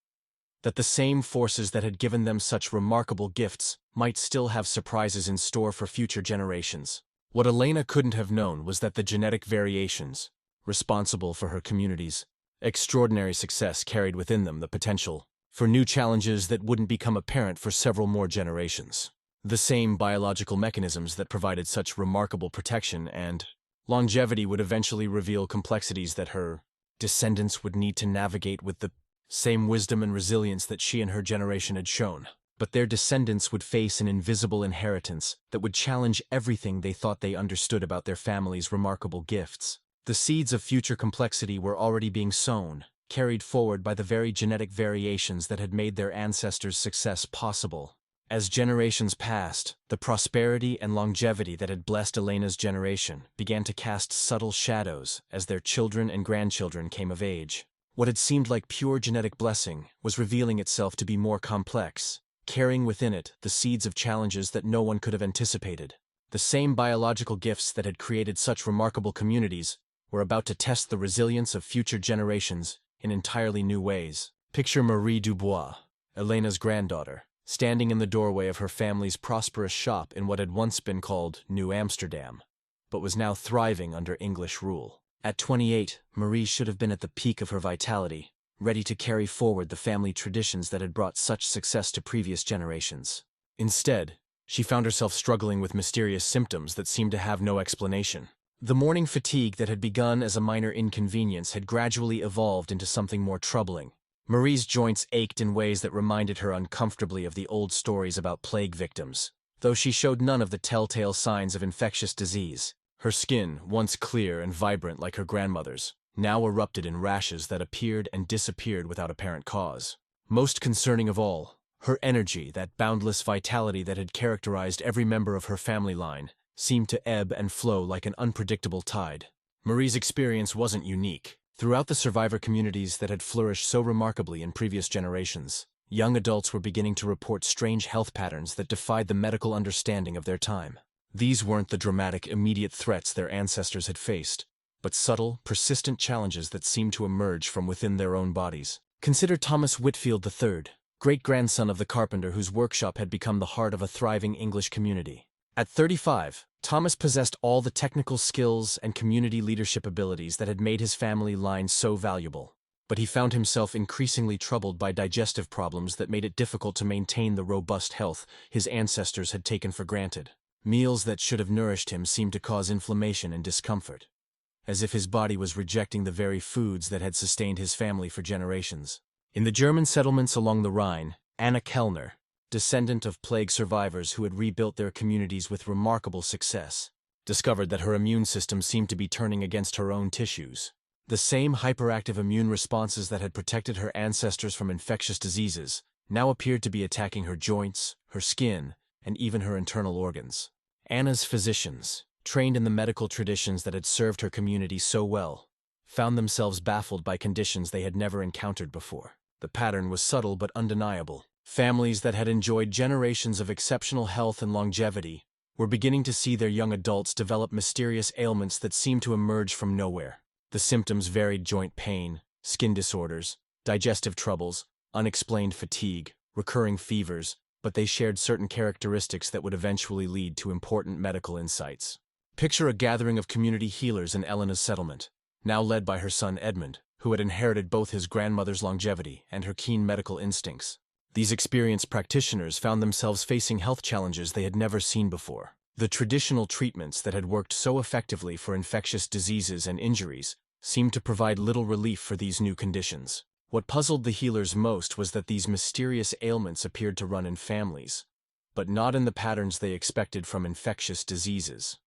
that the same forces that had given them such remarkable gifts might still have surprises in store for future generations. What Elena couldn't have known was that the genetic variations, responsible for her community's extraordinary success, carried within them the potential for new challenges that wouldn't become apparent for several more generations. The same biological mechanisms that provided such remarkable protection and longevity would eventually reveal complexities that her descendants would need to navigate with the same wisdom and resilience that she and her generation had shown. But their descendants would face an invisible inheritance that would challenge everything they thought they understood about their family's remarkable gifts. The seeds of future complexity were already being sown, carried forward by the very genetic variations that had made their ancestors' success possible. As generations passed, the prosperity and longevity that had blessed Elena's generation began to cast subtle shadows as their children and grandchildren came of age. What had seemed like pure genetic blessing was revealing itself to be more complex, carrying within it the seeds of challenges that no one could have anticipated. The same biological gifts that had created such remarkable communities were about to test the resilience of future generations in entirely new ways. Picture Marie Dubois, Elena's granddaughter, standing in the doorway of her family's prosperous shop in what had once been called New Amsterdam, but was now thriving under English rule. At 28, Marie should have been at the peak of her vitality, ready to carry forward the family traditions that had brought such success to previous generations. Instead, she found herself struggling with mysterious symptoms that seemed to have no explanation. The morning fatigue that had begun as a minor inconvenience had gradually evolved into something more troubling. Marie's joints ached in ways that reminded her uncomfortably of the old stories about plague victims, though she showed none of the telltale signs of infectious disease. Her skin, once clear and vibrant like her grandmother's, now erupted in rashes that appeared and disappeared without apparent cause. Most concerning of all, her energy, that boundless vitality that had characterized every member of her family line, seemed to ebb and flow like an unpredictable tide. Marie's experience wasn't unique. Throughout the survivor communities that had flourished so remarkably in previous generations, young adults were beginning to report strange health patterns that defied the medical understanding of their time. These weren't the dramatic, immediate threats their ancestors had faced, but subtle, persistent challenges that seemed to emerge from within their own bodies. Consider Thomas Whitfield III, great-grandson of the carpenter whose workshop had become the heart of a thriving English community. At 35, Thomas possessed all the technical skills and community leadership abilities that had made his family line so valuable. But he found himself increasingly troubled by digestive problems that made it difficult to maintain the robust health his ancestors had taken for granted. Meals that should have nourished him seemed to cause inflammation and discomfort, as if his body was rejecting the very foods that had sustained his family for generations. In the German settlements along the Rhine, Anna Kellner, descendant of plague survivors who had rebuilt their communities with remarkable success, discovered that her immune system seemed to be turning against her own tissues. The same hyperactive immune responses that had protected her ancestors from infectious diseases now appeared to be attacking her joints, her skin, and even her internal organs. Anna's physicians, trained in the medical traditions that had served her community so well, found themselves baffled by conditions they had never encountered before. The pattern was subtle but undeniable. Families that had enjoyed generations of exceptional health and longevity were beginning to see their young adults develop mysterious ailments that seemed to emerge from nowhere. The symptoms varied: joint pain, skin disorders, digestive troubles, unexplained fatigue, recurring fevers, but they shared certain characteristics that would eventually lead to important medical insights. Picture a gathering of community healers in Elena's settlement, now led by her son Edmund, who had inherited both his grandmother's longevity and her keen medical instincts. These experienced practitioners found themselves facing health challenges they had never seen before. The traditional treatments that had worked so effectively for infectious diseases and injuries seemed to provide little relief for these new conditions. What puzzled the healers most was that these mysterious ailments appeared to run in families, but not in the patterns they expected from infectious diseases.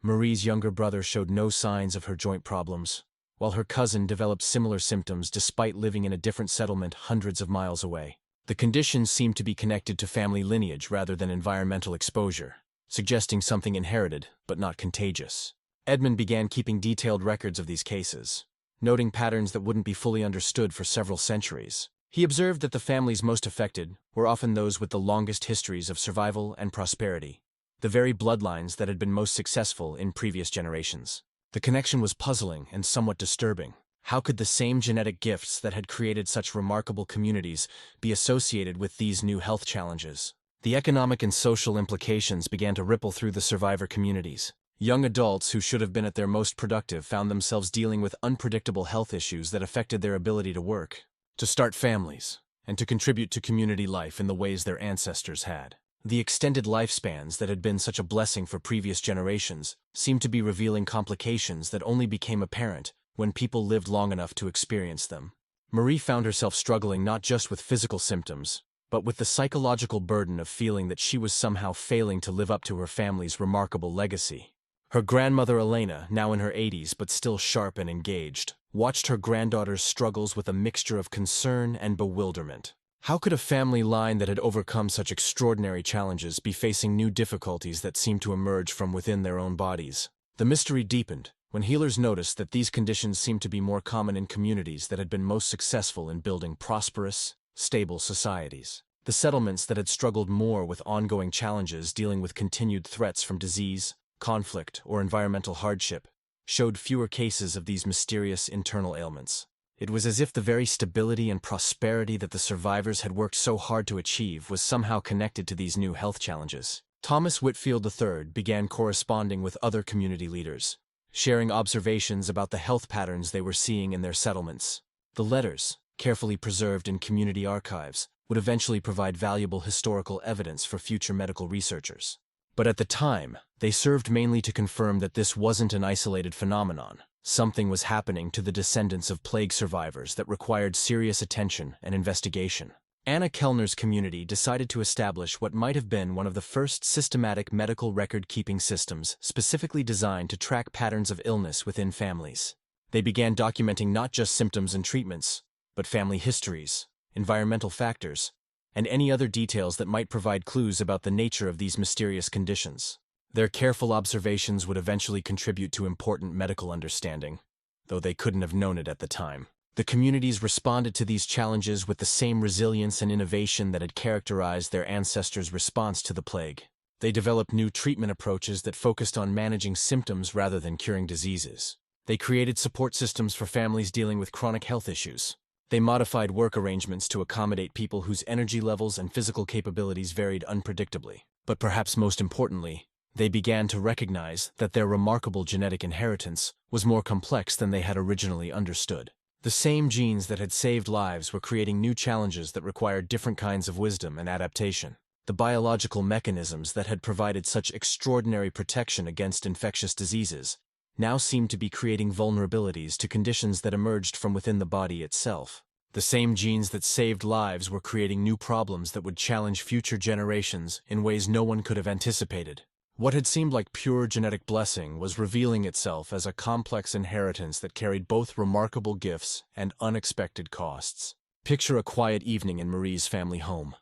Marie's younger brother showed no signs of her joint problems, while her cousin developed similar symptoms despite living in a different settlement hundreds of miles away. The conditions seemed to be connected to family lineage rather than environmental exposure, suggesting something inherited but not contagious. Edmund began keeping detailed records of these cases, noting patterns that wouldn't be fully understood for several centuries. He observed that the families most affected were often those with the longest histories of survival and prosperity, the very bloodlines that had been most successful in previous generations. The connection was puzzling and somewhat disturbing. How could the same genetic gifts that had created such remarkable communities be associated with these new health challenges? The economic and social implications began to ripple through the survivor communities. Young adults who should have been at their most productive found themselves dealing with unpredictable health issues that affected their ability to work, to start families, and to contribute to community life in the ways their ancestors had. The extended lifespans that had been such a blessing for previous generations seemed to be revealing complications that only became apparent when people lived long enough to experience them. Marie found herself struggling not just with physical symptoms, but with the psychological burden of feeling that she was somehow failing to live up to her family's remarkable legacy. Her grandmother Elena, now in her 80s but still sharp and engaged, watched her granddaughter's struggles with a mixture of concern and bewilderment. How could a family line that had overcome such extraordinary challenges be facing new difficulties that seemed to emerge from within their own bodies? The mystery deepened when healers noticed that these conditions seemed to be more common in communities that had been most successful in building prosperous, stable societies. The settlements that had struggled more with ongoing challenges dealing with continued threats from disease, conflict, or environmental hardship showed fewer cases of these mysterious internal ailments. It was as if the very stability and prosperity that the survivors had worked so hard to achieve was somehow connected to these new health challenges. Thomas Whitfield III began corresponding with other community leaders, sharing observations about the health patterns they were seeing in their settlements. The letters, carefully preserved in community archives, would eventually provide valuable historical evidence for future medical researchers. But at the time, they served mainly to confirm that this wasn't an isolated phenomenon. Something was happening to the descendants of plague survivors that required serious attention and investigation. Anna Kellner's community decided to establish what might have been one of the first systematic medical record-keeping systems specifically designed to track patterns of illness within families. They began documenting not just symptoms and treatments, but family histories, environmental factors, and any other details that might provide clues about the nature of these mysterious conditions. Their careful observations would eventually contribute to important medical understanding, though they couldn't have known it at the time. The communities responded to these challenges with the same resilience and innovation that had characterized their ancestors' response to the plague. They developed new treatment approaches that focused on managing symptoms rather than curing diseases. They created support systems for families dealing with chronic health issues. They modified work arrangements to accommodate people whose energy levels and physical capabilities varied unpredictably. But perhaps most importantly, they began to recognize that their remarkable genetic inheritance was more complex than they had originally understood. The same genes that had saved lives were creating new challenges that required different kinds of wisdom and adaptation. The biological mechanisms that had provided such extraordinary protection against infectious diseases now seemed to be creating vulnerabilities to conditions that emerged from within the body itself. The same genes that saved lives were creating new problems that would challenge future generations in ways no one could have anticipated. What had seemed like pure genetic blessing was revealing itself as a complex inheritance that carried both remarkable gifts and unexpected costs. Picture a quiet evening in Marie's family home,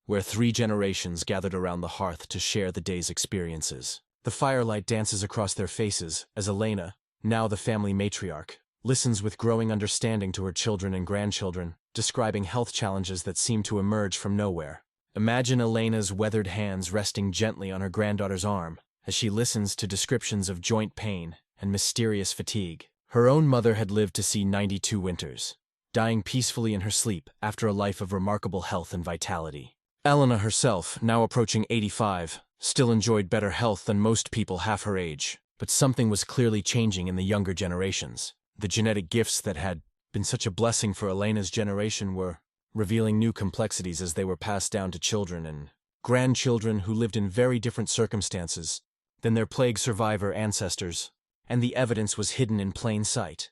where 3 generations gathered around the hearth to share the day's experiences. The firelight dances across their faces as Elena, now the family matriarch, listens with growing understanding to her children and grandchildren, describing health challenges that seem to emerge from nowhere. Imagine Elena's weathered hands resting gently on her granddaughter's arm as she listens to descriptions of joint pain and mysterious fatigue. Her own mother had lived to see 92 winters, dying peacefully in her sleep after a life of remarkable health and vitality. Elena herself, now approaching 85, still enjoyed better health than most people half her age, but something was clearly changing in the younger generations. The genetic gifts that had been such a blessing for Elena's generation were revealing new complexities as they were passed down to children and grandchildren who lived in very different circumstances than their plague survivor ancestors, and the evidence was hidden in plain sight,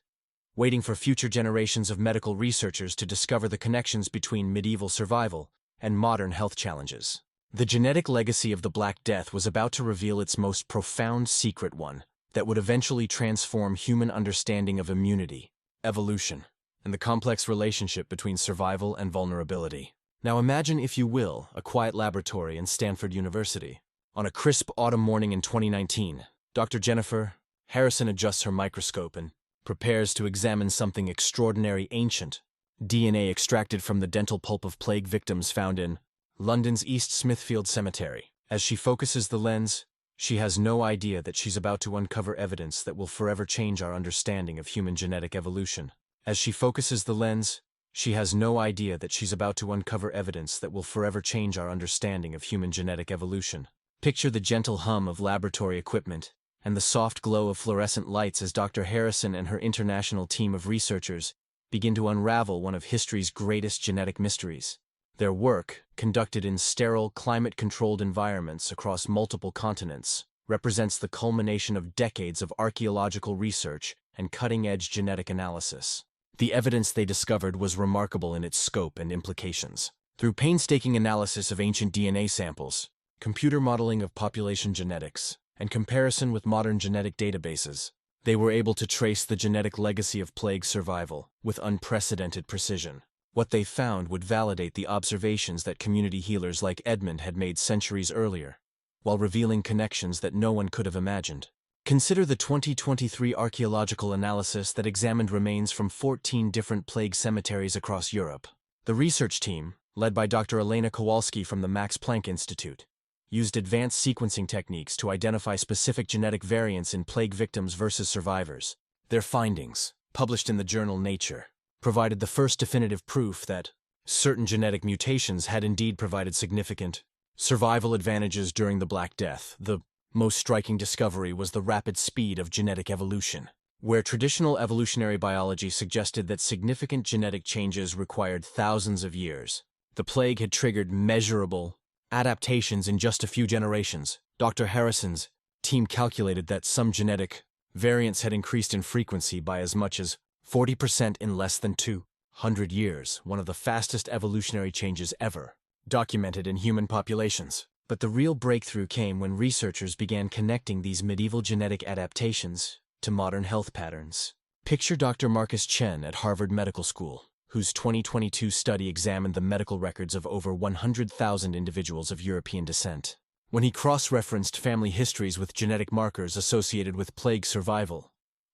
waiting for future generations of medical researchers to discover the connections between medieval survival and modern health challenges. The genetic legacy of the Black Death was about to reveal its most profound secret, one that would eventually transform human understanding of immunity, evolution, and the complex relationship between survival and vulnerability. Now imagine, if you will, a quiet laboratory in Stanford University. On a crisp autumn morning in 2019, Dr. Jennifer Harrison adjusts her microscope and prepares to examine something extraordinary: ancient DNA extracted from the dental pulp of plague victims found in London's East Smithfield Cemetery. As she focuses the lens, she has no idea that she's about to uncover evidence that will forever change our understanding of human genetic evolution. As she focuses the lens, she has no idea that she's about to uncover evidence that will forever change our understanding of human genetic evolution. Picture the gentle hum of laboratory equipment and the soft glow of fluorescent lights as Dr. Harrison and her international team of researchers begin to unravel one of history's greatest genetic mysteries. Their work, conducted in sterile, climate-controlled environments across multiple continents, represents the culmination of decades of archaeological research and cutting-edge genetic analysis. The evidence they discovered was remarkable in its scope and implications. Through painstaking analysis of ancient DNA samples, computer modeling of population genetics, and comparison with modern genetic databases, they were able to trace the genetic legacy of plague survival with unprecedented precision. What they found would validate the observations that community healers like Edmund had made centuries earlier, while revealing connections that no one could have imagined. Consider the 2023 archaeological analysis that examined remains from 14 different plague cemeteries across Europe. The research team, led by Dr. Elena Kowalski from the Max Planck Institute, used advanced sequencing techniques to identify specific genetic variants in plague victims versus survivors. Their findings, published in the journal Nature, provided the first definitive proof that certain genetic mutations had indeed provided significant survival advantages during the Black Death. The most striking discovery was the rapid speed of genetic evolution. Where traditional evolutionary biology suggested that significant genetic changes required thousands of years, the plague had triggered measurable adaptations in just a few generations. Dr. Harrison's team calculated that some genetic variants had increased in frequency by as much as 40% in less than 200 years, one of the fastest evolutionary changes ever documented in human populations. But the real breakthrough came when researchers began connecting these medieval genetic adaptations to modern health patterns. Picture Dr. Marcus Chen at Harvard Medical School, whose 2022 study examined the medical records of over 100,000 individuals of European descent. When he cross-referenced family histories with genetic markers associated with plague survival,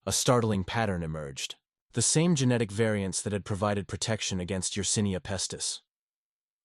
a startling pattern emerged. The same genetic variants that had provided protection against Yersinia pestis,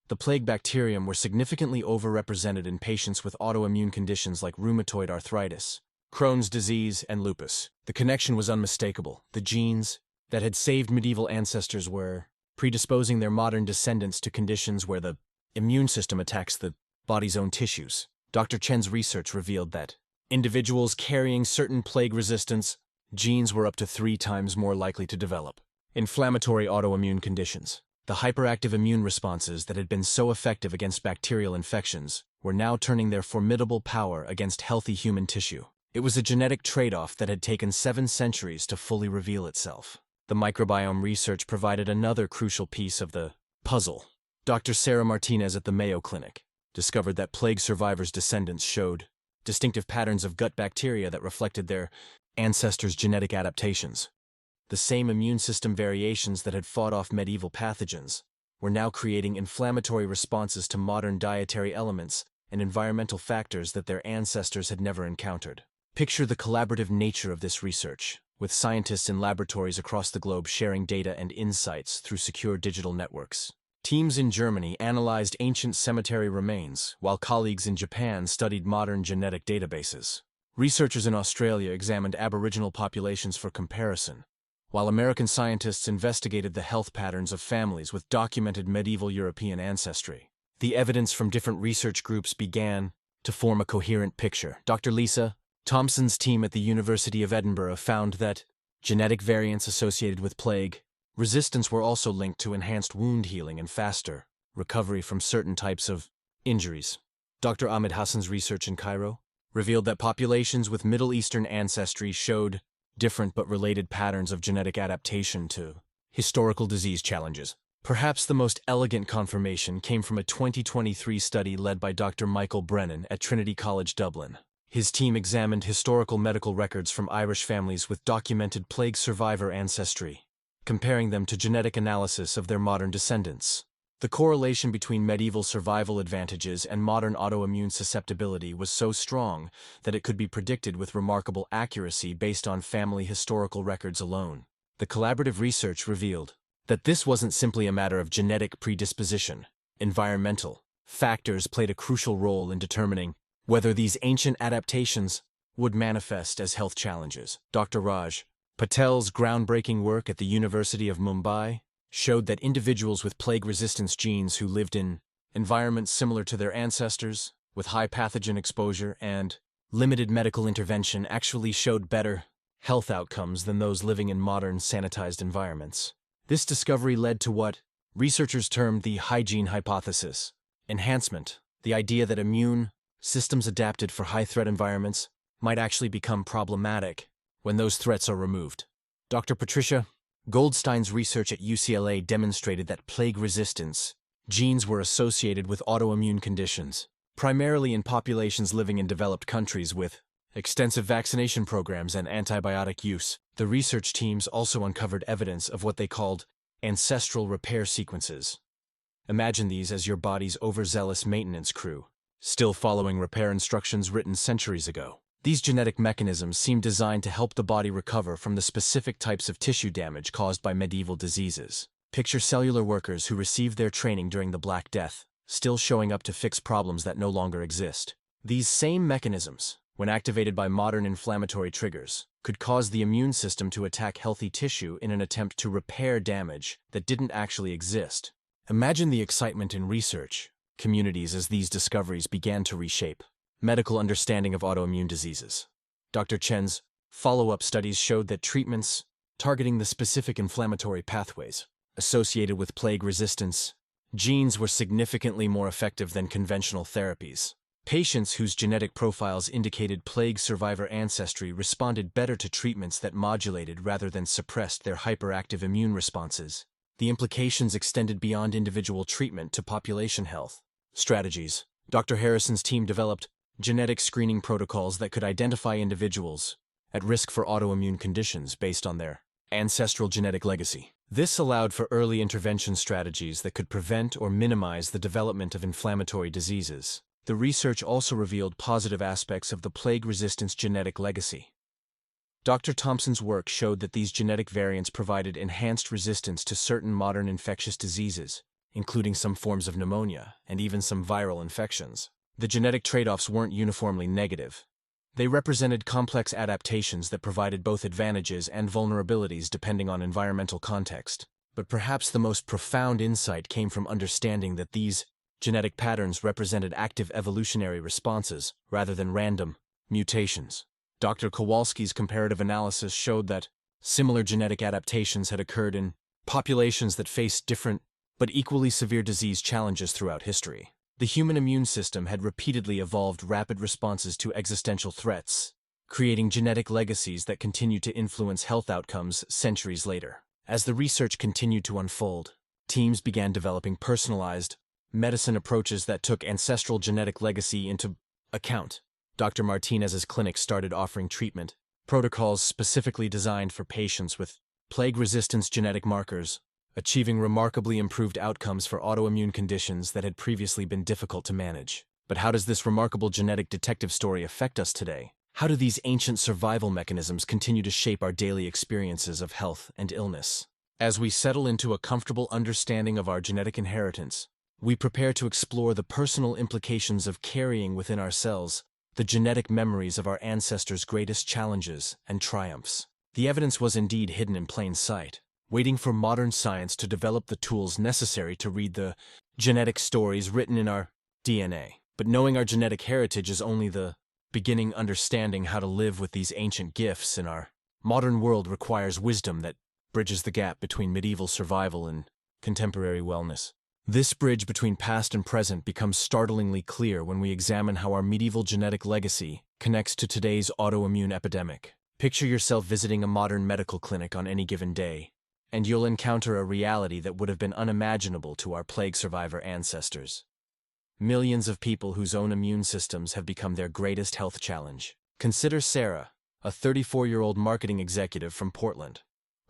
the plague bacterium, were significantly overrepresented in patients with autoimmune conditions like rheumatoid arthritis, Crohn's disease, and lupus. The connection was unmistakable. The genes that had saved medieval ancestors were predisposing their modern descendants to conditions where the immune system attacks the body's own tissues. Dr. Chen's research revealed that individuals carrying certain plague resistance genes were up to 3 times more likely to develop inflammatory autoimmune conditions. The hyperactive immune responses that had been so effective against bacterial infections were now turning their formidable power against healthy human tissue. It was a genetic trade-off that had taken 7 centuries to fully reveal itself. The microbiome research provided another crucial piece of the puzzle. Dr. Sarah Martinez at the Mayo Clinic discovered that plague survivors' descendants showed distinctive patterns of gut bacteria that reflected their ancestors' genetic adaptations. The same immune system variations that had fought off medieval pathogens were now creating inflammatory responses to modern dietary elements and environmental factors that their ancestors had never encountered. Picture the collaborative nature of this research, with scientists in laboratories across the globe sharing data and insights through secure digital networks. Teams in Germany analyzed ancient cemetery remains, while colleagues in Japan studied modern genetic databases. Researchers in Australia examined Aboriginal populations for comparison, while American scientists investigated the health patterns of families with documented medieval European ancestry. The evidence from different research groups began to form a coherent picture. Dr. Lisa Thompson's team at the University of Edinburgh found that genetic variants associated with plague resistance were also linked to enhanced wound healing and faster recovery from certain types of injuries. Dr. Ahmed Hassan's research in Cairo revealed that populations with Middle Eastern ancestry showed different but related patterns of genetic adaptation to historical disease challenges. Perhaps the most elegant confirmation came from a 2023 study led by Dr. Michael Brennan at Trinity College Dublin. His team examined historical medical records from Irish families with documented plague survivor ancestry, comparing them to genetic analysis of their modern descendants. The correlation between medieval survival advantages and modern autoimmune susceptibility was so strong that it could be predicted with remarkable accuracy based on family historical records alone. The collaborative research revealed that this wasn't simply a matter of genetic predisposition. Environmental factors played a crucial role in determining whether these ancient adaptations would manifest as health challenges. Dr. Raj Patel's groundbreaking work at the University of Mumbai showed that individuals with plague resistance genes who lived in environments similar to their ancestors, with high pathogen exposure and limited medical intervention, actually showed better health outcomes than those living in modern sanitized environments. This discovery led to what Researchers termed the hygiene hypothesis. Enhancement, the idea that immune systems adapted for high-threat environments might actually become problematic when those threats are removed. Dr. Patricia Goldstein's research at UCLA demonstrated that plague resistance genes were associated with autoimmune conditions, primarily in populations living in developed countries with extensive vaccination programs and antibiotic use. The research teams also uncovered evidence of what they called ancestral repair sequences. Imagine these as your body's overzealous maintenance crew, still following repair instructions written centuries ago. These genetic mechanisms seem designed to help the body recover from the specific types of tissue damage caused by medieval diseases. Picture cellular workers who received their training during the Black Death, still showing up to fix problems that no longer exist. These same mechanisms, when activated by modern inflammatory triggers, could cause the immune system to attack healthy tissue in an attempt to repair damage that didn't actually exist. Imagine the excitement in research communities as these discoveries began to reshape medical understanding of autoimmune diseases. Dr. Chen's follow-up studies showed that treatments targeting the specific inflammatory pathways associated with plague resistance genes were significantly more effective than conventional therapies. Patients whose genetic profiles indicated plague survivor ancestry responded better to treatments that modulated rather than suppressed their hyperactive immune responses. The implications extended beyond individual treatment to population health strategies. Dr. Harrison's team developed genetic screening protocols that could identify individuals at risk for autoimmune conditions based on their ancestral genetic legacy. This allowed for early intervention strategies that could prevent or minimize the development of inflammatory diseases. The research also revealed positive aspects of the plague resistance genetic legacy. Dr. Thompson's work showed that these genetic variants provided enhanced resistance to certain modern infectious diseases, including some forms of pneumonia and even some viral infections. The genetic trade-offs weren't uniformly negative. They represented complex adaptations that provided both advantages and vulnerabilities depending on environmental context. But perhaps the most profound insight came from understanding that these genetic patterns represented active evolutionary responses rather than random mutations. Dr. Kowalski's comparative analysis showed that similar genetic adaptations had occurred in populations that faced different but equally severe disease challenges throughout history. The human immune system had repeatedly evolved rapid responses to existential threats, creating genetic legacies that continue to influence health outcomes centuries later. As the research continued to unfold, teams began developing personalized medicine approaches that took ancestral genetic legacy into account. Dr. Martinez's clinic started offering treatment protocols specifically designed for patients with plague-resistance genetic markers, achieving remarkably improved outcomes for autoimmune conditions that had previously been difficult to manage. But how does this remarkable genetic detective story affect us today? How do these ancient survival mechanisms continue to shape our daily experiences of health and illness? As we settle into a comfortable understanding of our genetic inheritance, we prepare to explore the personal implications of carrying within ourselves the genetic memories of our ancestors' greatest challenges and triumphs. The evidence was indeed hidden in plain sight, waiting for modern science to develop the tools necessary to read the genetic stories written in our DNA. But knowing our genetic heritage is only the beginning. Understanding how to live with these ancient gifts in our modern world requires wisdom that bridges the gap between medieval survival and contemporary wellness. This bridge between past and present becomes startlingly clear when we examine how our medieval genetic legacy connects to today's autoimmune epidemic. Picture yourself visiting a modern medical clinic on any given day, and you'll encounter a reality that would have been unimaginable to our plague survivor ancestors. Millions of people whose own immune systems have become their greatest health challenge. Consider Sarah, a 34-year-old marketing executive from Portland,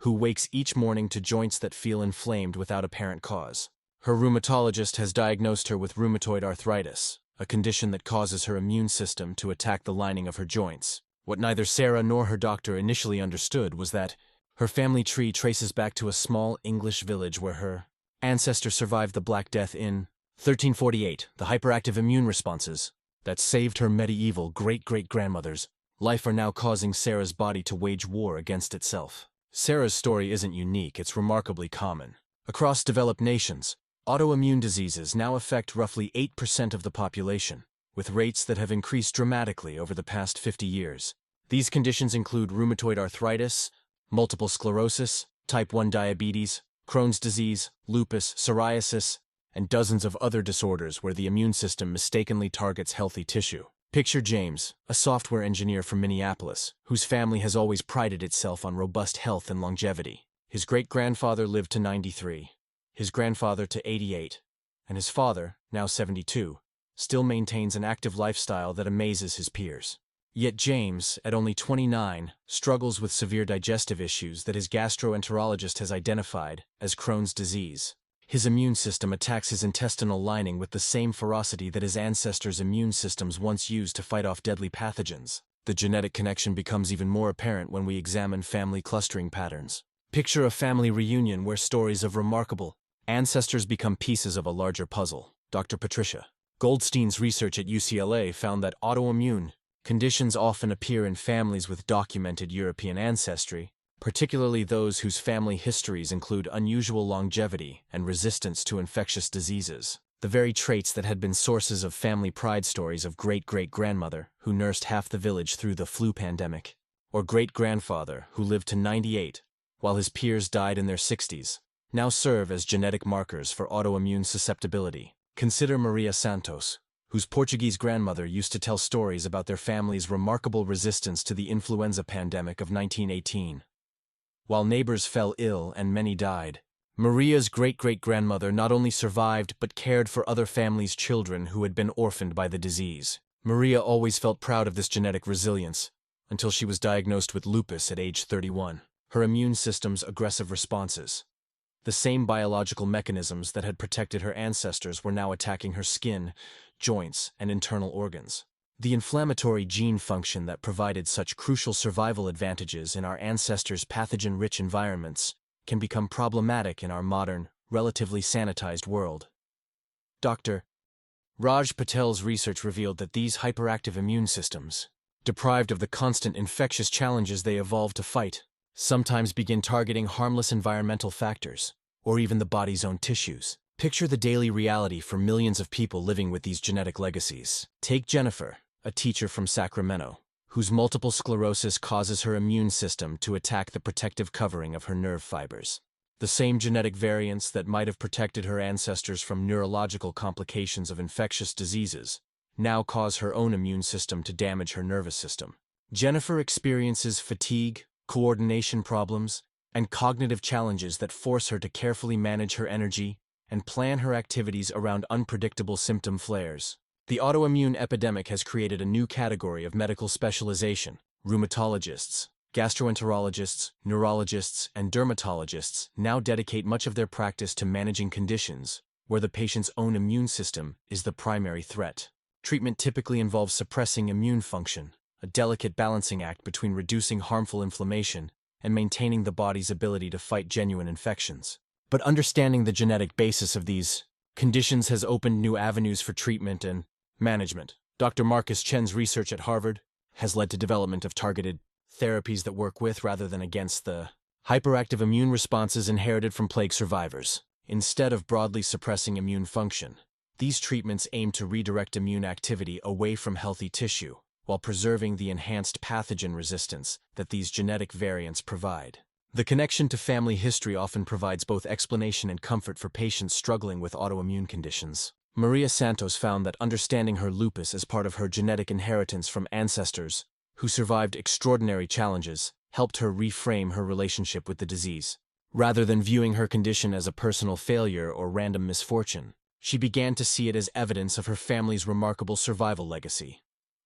who wakes each morning to joints that feel inflamed without apparent cause. Her rheumatologist has diagnosed her with rheumatoid arthritis, a condition that causes her immune system to attack the lining of her joints. What neither Sarah nor her doctor initially understood was that her family tree traces back to a small English village where her ancestor survived the Black Death in 1348. The hyperactive immune responses that saved her medieval great-great-grandmother's life are now causing Sarah's body to wage war against itself. Sarah's story isn't unique, it's remarkably common. Across developed nations, autoimmune diseases now affect roughly 8% of the population, with rates that have increased dramatically over the past 50 years. These conditions include rheumatoid arthritis, multiple sclerosis, type 1 diabetes, Crohn's disease, lupus, psoriasis, and dozens of other disorders where the immune system mistakenly targets healthy tissue. Picture James, a software engineer from Minneapolis, whose family has always prided itself on robust health and longevity. His great-grandfather lived to 93, his grandfather to 88, and his father, now 72, still maintains an active lifestyle that amazes his peers. Yet James, at only 29, struggles with severe digestive issues that his gastroenterologist has identified as Crohn's disease. His immune system attacks his intestinal lining with the same ferocity that his ancestors' immune systems once used to fight off deadly pathogens. The genetic connection becomes even more apparent when we examine family clustering patterns. Picture a family reunion where stories of remarkable ancestors become pieces of a larger puzzle. Dr. Patricia Goldstein's research at UCLA found that autoimmune conditions often appear in families with documented European ancestry, particularly those whose family histories include unusual longevity and resistance to infectious diseases. The very traits that had been sources of family pride stories of great-great-grandmother who nursed half the village through the flu pandemic, or great-grandfather who lived to 98 while his peers died in their 60s, now serve as genetic markers for autoimmune susceptibility. Consider Maria Santos, whose Portuguese grandmother used to tell stories about their family's remarkable resistance to the influenza pandemic of 1918. While neighbors fell ill and many died, Maria's great-great-grandmother not only survived but cared for other families' children who had been orphaned by the disease. Maria always felt proud of this genetic resilience, until she was diagnosed with lupus at age 31. Her immune system's aggressive responses, the same biological mechanisms that had protected her ancestors, were now attacking her skin, joints, and internal organs. The inflammatory gene function that provided such crucial survival advantages in our ancestors' pathogen-rich environments can become problematic in our modern, relatively sanitized world. Dr. Raj Patel's research revealed that these hyperactive immune systems, deprived of the constant infectious challenges they evolved to fight, sometimes begin targeting harmless environmental factors, or even the body's own tissues. Picture the daily reality for millions of people living with these genetic legacies. Take Jennifer, a teacher from Sacramento, whose multiple sclerosis causes her immune system to attack the protective covering of her nerve fibers. The same genetic variants that might have protected her ancestors from neurological complications of infectious diseases now cause her own immune system to damage her nervous system. Jennifer experiences fatigue, coordination problems, and cognitive challenges that force her to carefully manage her energy and plan her activities around unpredictable symptom flares. The autoimmune epidemic has created a new category of medical specialization. Rheumatologists, gastroenterologists, neurologists, and dermatologists now dedicate much of their practice to managing conditions where the patient's own immune system is the primary threat. Treatment typically involves suppressing immune function, a delicate balancing act between reducing harmful inflammation and maintaining the body's ability to fight genuine infections. But understanding the genetic basis of these conditions has opened new avenues for treatment and management. Dr. Marcus Chen's research at Harvard has led to development of targeted therapies that work with rather than against the hyperactive immune responses inherited from plague survivors. Instead of broadly suppressing immune function, these treatments aim to redirect immune activity away from healthy tissue, while preserving the enhanced pathogen resistance that these genetic variants provide. The connection to family history often provides both explanation and comfort for patients struggling with autoimmune conditions. Maria Santos found that understanding her lupus as part of her genetic inheritance from ancestors who survived extraordinary challenges helped her reframe her relationship with the disease. Rather than viewing her condition as a personal failure or random misfortune, she began to see it as evidence of her family's remarkable survival legacy,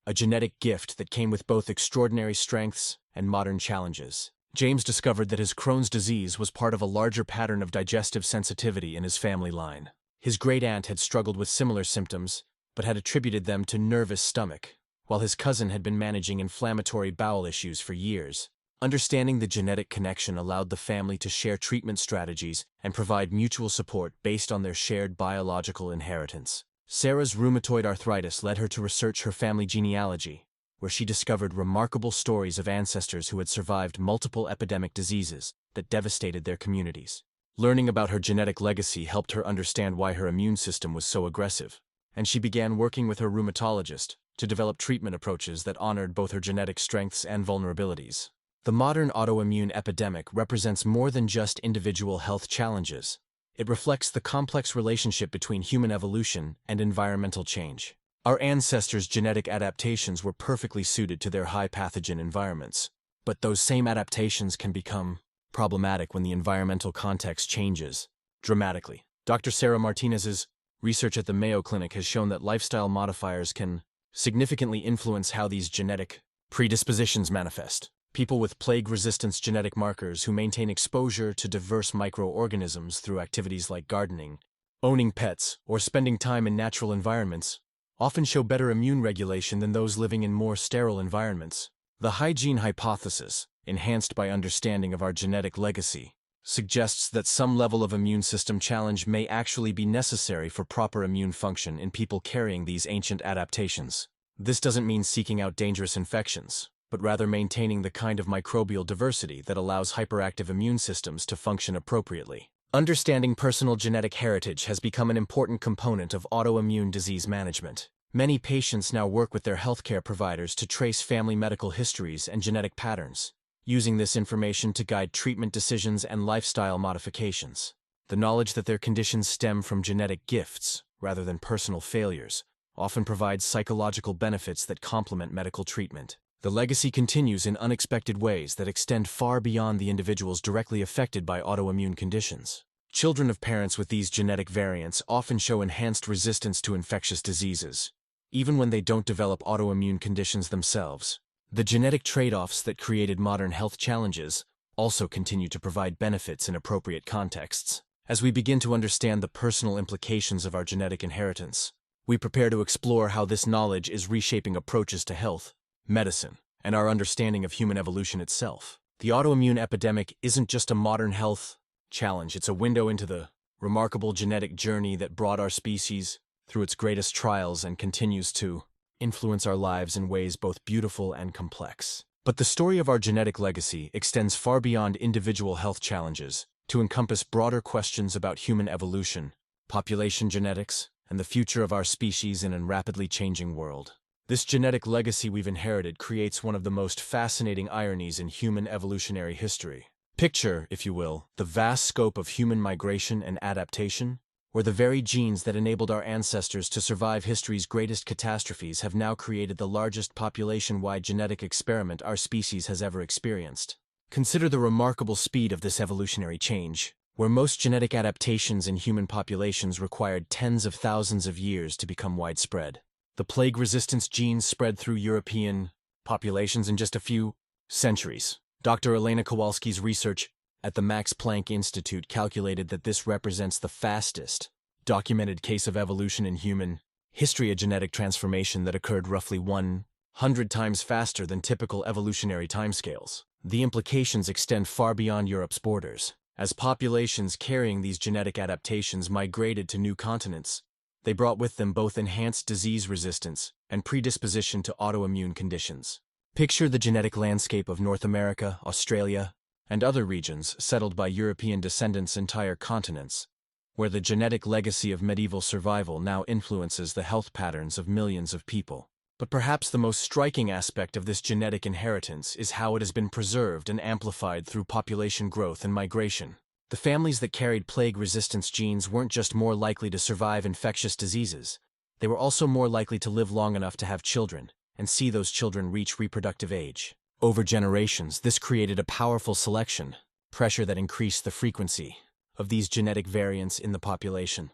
a genetic gift that came with both extraordinary strengths and modern challenges. James discovered that his Crohn's disease was part of a larger pattern of digestive sensitivity in his family line. His great-aunt had struggled with similar symptoms, but had attributed them to nervous stomach, while his cousin had been managing inflammatory bowel issues for years. Understanding the genetic connection allowed the family to share treatment strategies and provide mutual support based on their shared biological inheritance. Sarah's rheumatoid arthritis led her to research her family genealogy, where she discovered remarkable stories of ancestors who had survived multiple epidemic diseases that devastated their communities. Learning about her genetic legacy helped her understand why her immune system was so aggressive, and she began working with her rheumatologist to develop treatment approaches that honored both her genetic strengths and vulnerabilities. The modern autoimmune epidemic represents more than just individual health challenges. It reflects the complex relationship between human evolution and environmental change. Our ancestors' genetic adaptations were perfectly suited to their high-pathogen environments. But those same adaptations can become problematic when the environmental context changes dramatically. Dr. Sarah Martinez's research at the Mayo Clinic has shown that lifestyle modifiers can significantly influence how these genetic predispositions manifest. People with plague-resistance genetic markers who maintain exposure to diverse microorganisms through activities like gardening, owning pets, or spending time in natural environments often show better immune regulation than those living in more sterile environments. The hygiene hypothesis, enhanced by understanding of our genetic legacy, suggests that some level of immune system challenge may actually be necessary for proper immune function in people carrying these ancient adaptations. This doesn't mean seeking out dangerous infections, but rather maintaining the kind of microbial diversity that allows hyperactive immune systems to function appropriately. Understanding personal genetic heritage has become an important component of autoimmune disease management. Many patients now work with their healthcare providers to trace family medical histories and genetic patterns, using this information to guide treatment decisions and lifestyle modifications. The knowledge that their conditions stem from genetic gifts, rather than personal failures, often provides psychological benefits that complement medical treatment. The legacy continues in unexpected ways that extend far beyond the individuals directly affected by autoimmune conditions. Children of parents with these genetic variants often show enhanced resistance to infectious diseases, even when they don't develop autoimmune conditions themselves. The genetic trade-offs that created modern health challenges also continue to provide benefits in appropriate contexts. As we begin to understand the personal implications of our genetic inheritance, we prepare to explore how this knowledge is reshaping approaches to health, medicine, and our understanding of human evolution itself. The autoimmune epidemic isn't just a modern health challenge, it's a window into the remarkable genetic journey that brought our species through its greatest trials and continues to influence our lives in ways both beautiful and complex. But the story of our genetic legacy extends far beyond individual health challenges to encompass broader questions about human evolution, population genetics, and the future of our species in a rapidly changing world. This genetic legacy we've inherited creates one of the most fascinating ironies in human evolutionary history. Picture, if you will, the vast scope of human migration and adaptation, where the very genes that enabled our ancestors to survive history's greatest catastrophes have now created the largest population-wide genetic experiment our species has ever experienced. Consider the remarkable speed of this evolutionary change, where most genetic adaptations in human populations required tens of thousands of years to become widespread. The plague resistance genes spread through European populations in just a few centuries. Dr. Elena Kowalski's research at the Max Planck Institute calculated that this represents the fastest documented case of evolution in human history, a genetic transformation that occurred roughly 100 times faster than typical evolutionary timescales. The implications extend far beyond Europe's borders. As populations carrying these genetic adaptations migrated to new continents, they brought with them both enhanced disease resistance and predisposition to autoimmune conditions. Picture the genetic landscape of North America, Australia, and other regions settled by European descendants, entire continents, where the genetic legacy of medieval survival now influences the health patterns of millions of people. But perhaps the most striking aspect of this genetic inheritance is how it has been preserved and amplified through population growth and migration. The families that carried plague resistance genes weren't just more likely to survive infectious diseases, they were also more likely to live long enough to have children, and see those children reach reproductive age. Over generations, this created a powerful selection pressure that increased the frequency of these genetic variants in the population.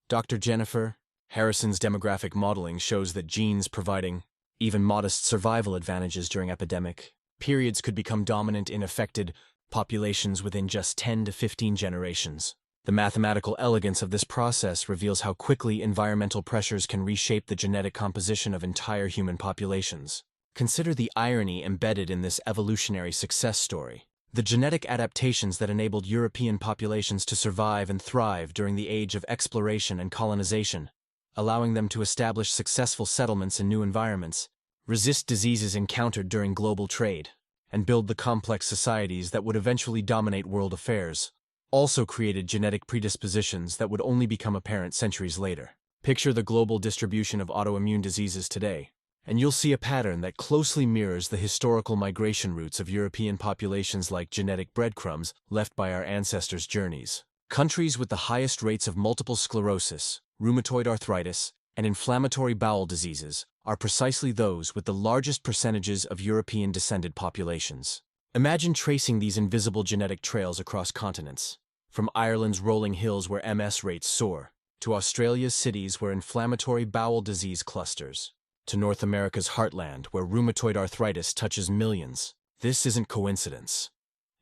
Dr. Jennifer Harrison's demographic modeling shows that genes providing even modest survival advantages during epidemic periods could become dominant in affected populations within just 10 to 15 generations. The mathematical elegance of this process reveals how quickly environmental pressures can reshape the genetic composition of entire human populations. Consider the irony embedded in this evolutionary success story. The genetic adaptations that enabled European populations to survive and thrive during the age of exploration and colonization, allowing them to establish successful settlements in new environments, resist diseases encountered during global trade, and build the complex societies that would eventually dominate world affairs, also created genetic predispositions that would only become apparent centuries later. Picture the global distribution of autoimmune diseases today. And you'll see a pattern that closely mirrors the historical migration routes of European populations like genetic breadcrumbs left by our ancestors' journeys. Countries with the highest rates of multiple sclerosis, rheumatoid arthritis, and inflammatory bowel diseases are precisely those with the largest percentages of European-descended populations. Imagine tracing these invisible genetic trails across continents, from Ireland's rolling hills where MS rates soar, to Australia's cities where inflammatory bowel disease clusters, to North America's heartland where rheumatoid arthritis touches millions. This isn't coincidence.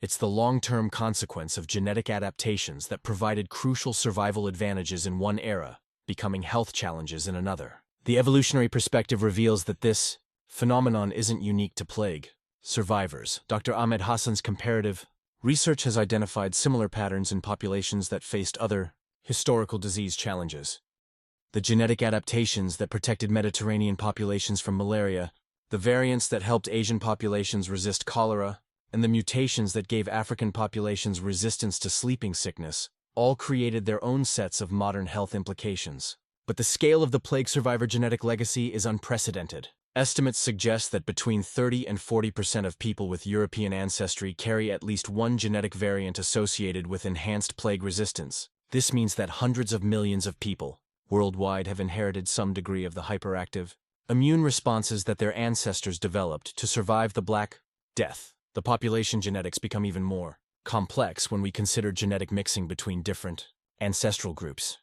It's the long-term consequence of genetic adaptations that provided crucial survival advantages in one era, becoming health challenges in another. The evolutionary perspective reveals that this phenomenon isn't unique to plague survivors. Dr. Ahmed Hassan's comparative research has identified similar patterns in populations that faced other historical disease challenges. The genetic adaptations that protected Mediterranean populations from malaria, the variants that helped Asian populations resist cholera, and the mutations that gave African populations resistance to sleeping sickness, all created their own sets of modern health implications. But the scale of the plague survivor genetic legacy is unprecedented. Estimates suggest that between 30 and 40% of people with European ancestry carry at least one genetic variant associated with enhanced plague resistance. This means that hundreds of millions of people worldwide have inherited some degree of the hyperactive immune responses that their ancestors developed to survive the Black Death. The population genetics become even more complex when we consider genetic mixing between different ancestral groups.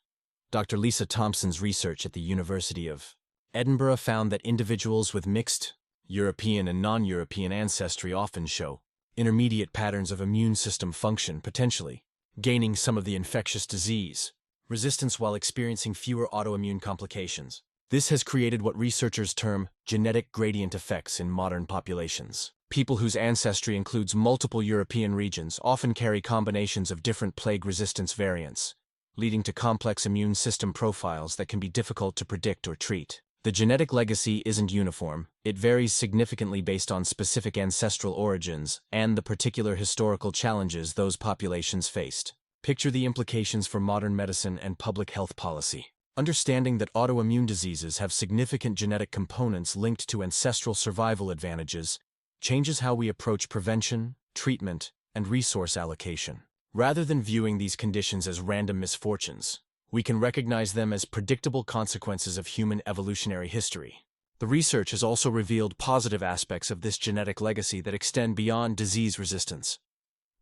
Dr. Lisa Thompson's research at the University of Edinburgh found that individuals with mixed European and non-European ancestry often show intermediate patterns of immune system function, potentially gaining some of the infectious disease resistance while experiencing fewer autoimmune complications. This has created what researchers term genetic gradient effects in modern populations. People whose ancestry includes multiple European regions often carry combinations of different plague resistance variants, leading to complex immune system profiles that can be difficult to predict or treat. The genetic legacy isn't uniform. It varies significantly based on specific ancestral origins and the particular historical challenges those populations faced. Picture the implications for modern medicine and public health policy. Understanding that autoimmune diseases have significant genetic components linked to ancestral survival advantages changes how we approach prevention, treatment, and resource allocation. Rather than viewing these conditions as random misfortunes, we can recognize them as predictable consequences of human evolutionary history. The research has also revealed positive aspects of this genetic legacy that extend beyond disease resistance.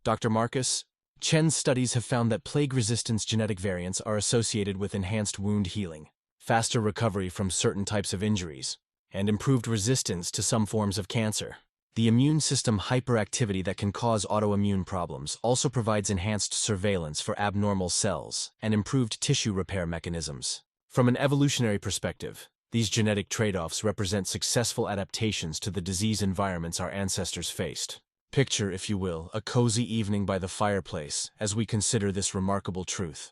Dr. Marcus Chen's studies have found that plague resistance genetic variants are associated with enhanced wound healing, faster recovery from certain types of injuries, and improved resistance to some forms of cancer. The immune system hyperactivity that can cause autoimmune problems also provides enhanced surveillance for abnormal cells and improved tissue repair mechanisms. From an evolutionary perspective, these genetic trade-offs represent successful adaptations to the disease environments our ancestors faced. Picture, if you will, a cozy evening by the fireplace as we consider this remarkable truth.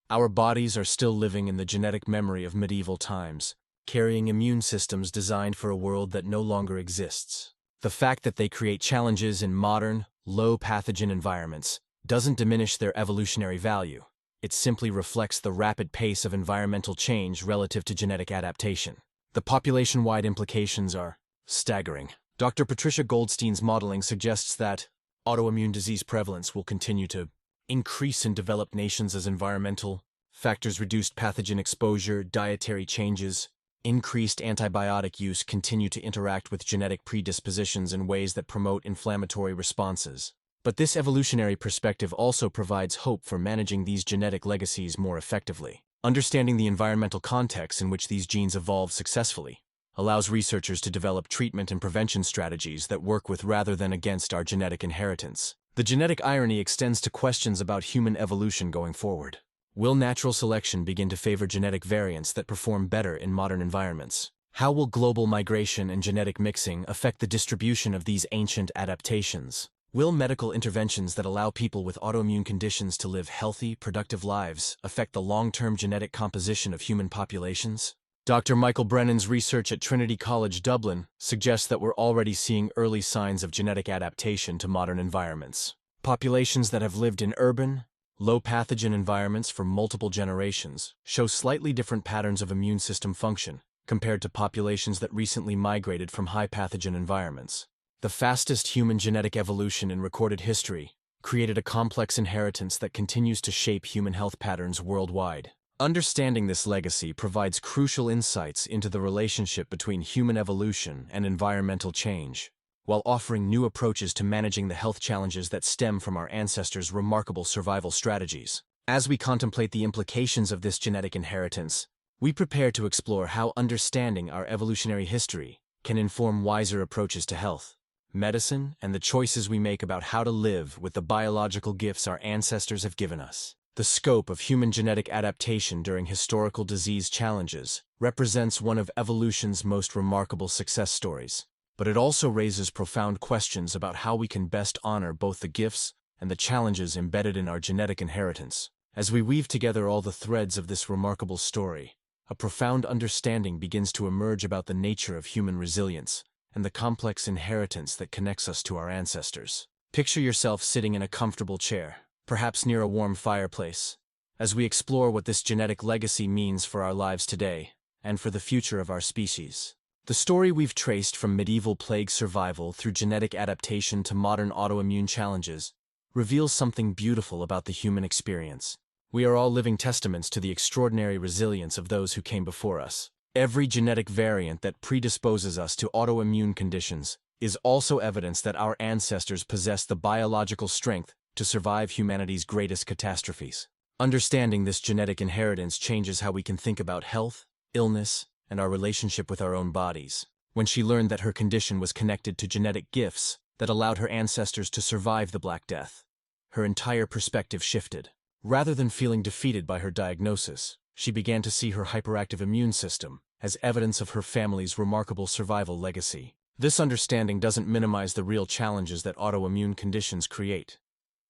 Our bodies are still living in the genetic memory of medieval times, carrying immune systems designed for a world that no longer exists. The fact that they create challenges in modern, low-pathogen environments doesn't diminish their evolutionary value. It simply reflects the rapid pace of environmental change relative to genetic adaptation. The population-wide implications are staggering. Dr. Patricia Goldstein's modeling suggests that autoimmune disease prevalence will continue to increase in developed nations as environmental factors, reduced pathogen exposure, dietary changes, increased antibiotic use continue to interact with genetic predispositions in ways that promote inflammatory responses. But this evolutionary perspective also provides hope for managing these genetic legacies more effectively. Understanding the environmental context in which these genes evolved successfully allows researchers to develop treatment and prevention strategies that work with rather than against our genetic inheritance. The genetic irony extends to questions about human evolution going forward. Will natural selection begin to favor genetic variants that perform better in modern environments? How will global migration and genetic mixing affect the distribution of these ancient adaptations? Will medical interventions that allow people with autoimmune conditions to live healthy, productive lives affect the long-term genetic composition of human populations? Dr. Michael Brennan's research at Trinity College Dublin suggests that we're already seeing early signs of genetic adaptation to modern environments. Populations that have lived in urban, low-pathogen environments for multiple generations show slightly different patterns of immune system function, compared to populations that recently migrated from high-pathogen environments. The fastest human genetic evolution in recorded history created a complex inheritance that continues to shape human health patterns worldwide. Understanding this legacy provides crucial insights into the relationship between human evolution and environmental change, while offering new approaches to managing the health challenges that stem from our ancestors' remarkable survival strategies. As we contemplate the implications of this genetic inheritance, we prepare to explore how understanding our evolutionary history can inform wiser approaches to health, medicine, and the choices we make about how to live with the biological gifts our ancestors have given us. The scope of human genetic adaptation during historical disease challenges represents one of evolution's most remarkable success stories, but it also raises profound questions about how we can best honor both the gifts and the challenges embedded in our genetic inheritance. As we weave together all the threads of this remarkable story, a profound understanding begins to emerge about the nature of human resilience and the complex inheritance that connects us to our ancestors. Picture yourself sitting in a comfortable chair, perhaps near a warm fireplace, as we explore what this genetic legacy means for our lives today and for the future of our species. The story we've traced from medieval plague survival through genetic adaptation to modern autoimmune challenges reveals something beautiful about the human experience. We are all living testaments to the extraordinary resilience of those who came before us. Every genetic variant that predisposes us to autoimmune conditions is also evidence that our ancestors possessed the biological strength to survive humanity's greatest catastrophes. Understanding this genetic inheritance changes how we can think about health, illness, and our relationship with our own bodies. When she learned that her condition was connected to genetic gifts that allowed her ancestors to survive the Black Death, her entire perspective shifted. Rather than feeling defeated by her diagnosis, she began to see her hyperactive immune system as evidence of her family's remarkable survival legacy. This understanding doesn't minimize the real challenges that autoimmune conditions create,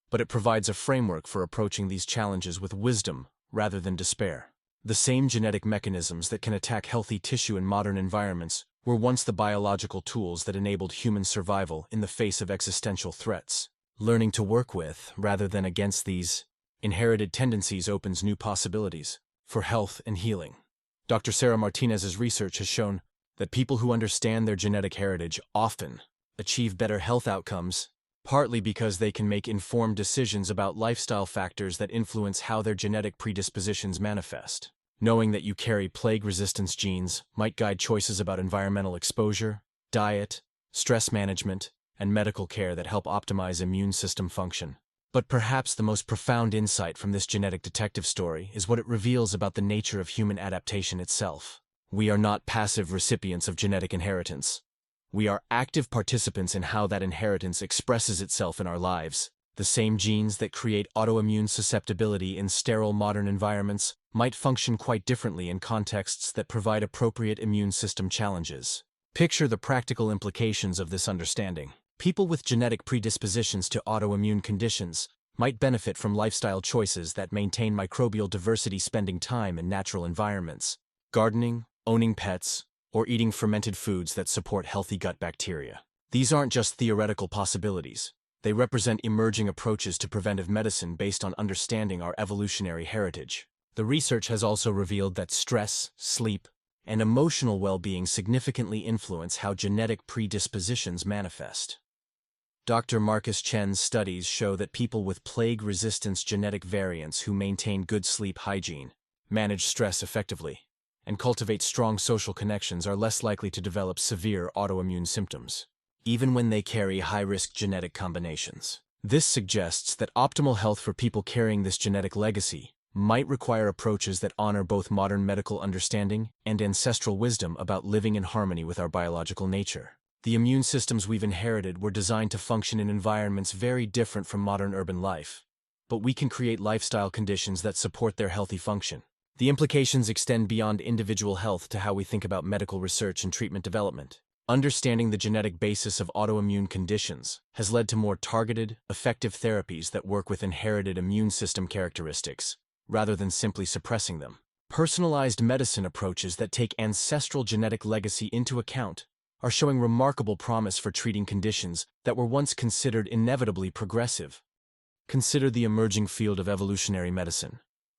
but it provides a framework for approaching these challenges with wisdom rather than despair. The same genetic mechanisms that can attack healthy tissue in modern environments were once the biological tools that enabled human survival in the face of existential threats. Learning to work with, rather than against these inherited tendencies opens new possibilities for health and healing. Dr. Sarah Martinez's research has shown that people who understand their genetic heritage often achieve better health outcomes, partly because they can make informed decisions about lifestyle factors that influence how their genetic predispositions manifest. Knowing that you carry plague resistance genes might guide choices about environmental exposure, diet, stress management, and medical care that help optimize immune system function. But perhaps the most profound insight from this genetic detective story is what it reveals about the nature of human adaptation itself. We are not passive recipients of genetic inheritance. We are active participants in how that inheritance expresses itself in our lives. The same genes that create autoimmune susceptibility in sterile modern environments might function quite differently in contexts that provide appropriate immune system challenges. Picture the practical implications of this understanding. People with genetic predispositions to autoimmune conditions might benefit from lifestyle choices that maintain microbial diversity, spending time in natural environments, gardening, owning pets, or eating fermented foods that support healthy gut bacteria. These aren't just theoretical possibilities. They represent emerging approaches to preventive medicine based on understanding our evolutionary heritage. The research has also revealed that stress, sleep, and emotional well-being significantly influence how genetic predispositions manifest. Dr. Marcus Chen's studies show that people with plague-resistance genetic variants who maintain good sleep hygiene, manage stress effectively, and cultivate strong social connections are less likely to develop severe autoimmune symptoms, even when they carry high-risk genetic combinations. This suggests that optimal health for people carrying this genetic legacy might require approaches that honor both modern medical understanding and ancestral wisdom about living in harmony with our biological nature. The immune systems we've inherited were designed to function in environments very different from modern urban life, but we can create lifestyle conditions that support their healthy function. The implications extend beyond individual health to how we think about medical research and treatment development. Understanding the genetic basis of autoimmune conditions has led to more targeted, effective therapies that work with inherited immune system characteristics, rather than simply suppressing them. Personalized medicine approaches that take ancestral genetic legacy into account are showing remarkable promise for treating conditions that were once considered inevitably progressive. Consider the emerging field of evolutionary medicine,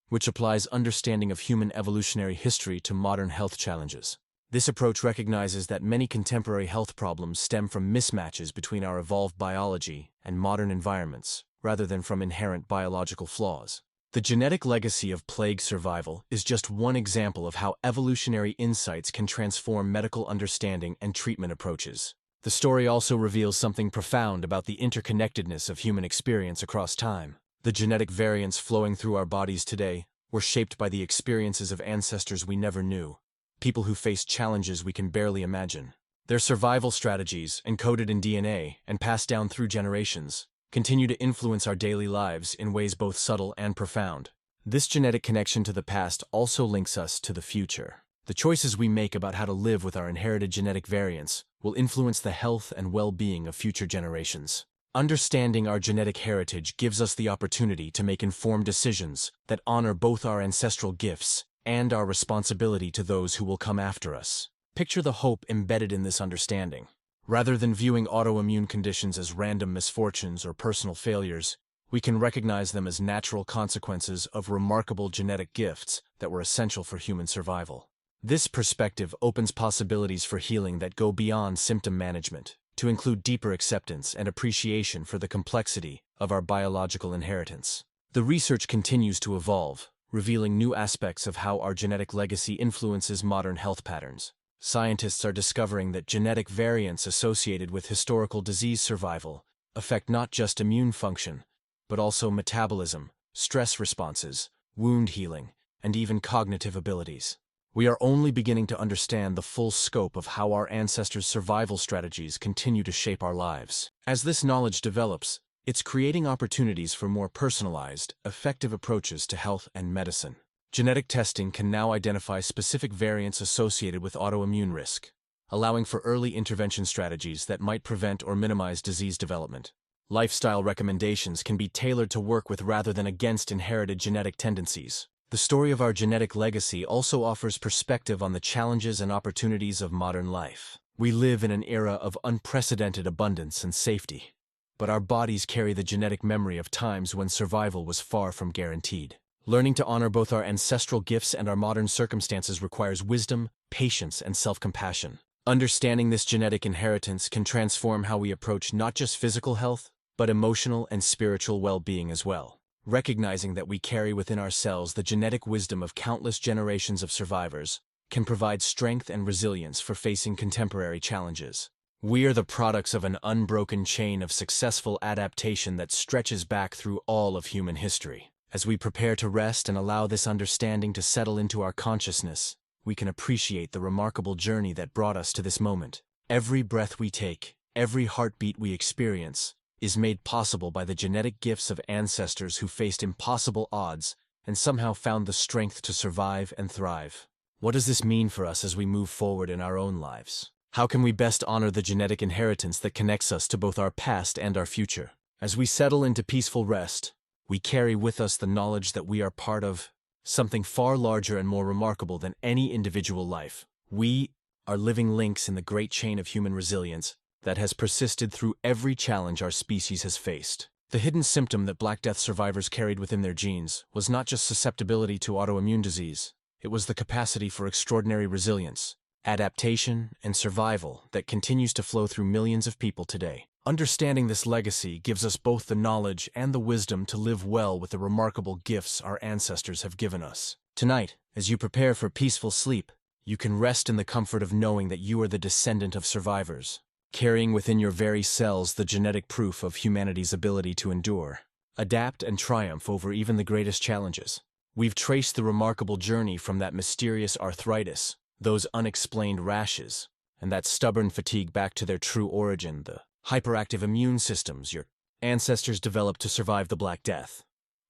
which applies understanding of human evolutionary history to modern health challenges. This approach recognizes that many contemporary health problems stem from mismatches between our evolved biology and modern environments, rather than from inherent biological flaws. The genetic legacy of plague survival is just one example of how evolutionary insights can transform medical understanding and treatment approaches. The story also reveals something profound about the interconnectedness of human experience across time. The genetic variants flowing through our bodies today were shaped by the experiences of ancestors we never knew, people who faced challenges we can barely imagine. Their survival strategies, encoded in DNA and passed down through generations, continue to influence our daily lives in ways both subtle and profound. This genetic connection to the past also links us to the future. The choices we make about how to live with our inherited genetic variants will influence the health and well-being of future generations. Understanding our genetic heritage gives us the opportunity to make informed decisions that honor both our ancestral gifts and our responsibility to those who will come after us. Picture the hope embedded in this understanding. Rather than viewing autoimmune conditions as random misfortunes or personal failures, we can recognize them as natural consequences of remarkable genetic gifts that were essential for human survival. This perspective opens possibilities for healing that go beyond symptom management, to include deeper acceptance and appreciation for the complexity of our biological inheritance. The research continues to evolve, revealing new aspects of how our genetic legacy influences modern health patterns. Scientists are discovering that genetic variants associated with historical disease survival affect not just immune function, but also metabolism, stress responses, wound healing, and even cognitive abilities. We are only beginning to understand the full scope of how our ancestors' survival strategies continue to shape our lives. As this knowledge develops, it's creating opportunities for more personalized, effective approaches to health and medicine. Genetic testing can now identify specific variants associated with autoimmune risk, allowing for early intervention strategies that might prevent or minimize disease development. Lifestyle recommendations can be tailored to work with rather than against inherited genetic tendencies. The story of our genetic legacy also offers perspective on the challenges and opportunities of modern life. We live in an era of unprecedented abundance and safety, but our bodies carry the genetic memory of times when survival was far from guaranteed. Learning to honor both our ancestral gifts and our modern circumstances requires wisdom, patience, and self-compassion. Understanding this genetic inheritance can transform how we approach not just physical health, but emotional and spiritual well-being as well. Recognizing that we carry within ourselves the genetic wisdom of countless generations of survivors can provide strength and resilience for facing contemporary challenges. We are the products of an unbroken chain of successful adaptation that stretches back through all of human history. As we prepare to rest and allow this understanding to settle into our consciousness, we can appreciate the remarkable journey that brought us to this moment. Every breath we take, every heartbeat we experience, is made possible by the genetic gifts of ancestors who faced impossible odds and somehow found the strength to survive and thrive. What does this mean for us as we move forward in our own lives? How can we best honor the genetic inheritance that connects us to both our past and our future? As we settle into peaceful rest, we carry with us the knowledge that we are part of something far larger and more remarkable than any individual life. We are living links in the great chain of human resilience that has persisted through every challenge our species has faced. The hidden symptom that Black Death survivors carried within their genes was not just susceptibility to autoimmune disease, it was the capacity for extraordinary resilience, adaptation, and survival that continues to flow through millions of people today. Understanding this legacy gives us both the knowledge and the wisdom to live well with the remarkable gifts our ancestors have given us. Tonight, as you prepare for peaceful sleep, you can rest in the comfort of knowing that you are the descendant of survivors, carrying within your very cells the genetic proof of humanity's ability to endure, adapt, and triumph over even the greatest challenges. We've traced the remarkable journey from that mysterious arthritis, those unexplained rashes, and that stubborn fatigue back to their true origin, the hyperactive immune systems your ancestors developed to survive the Black Death.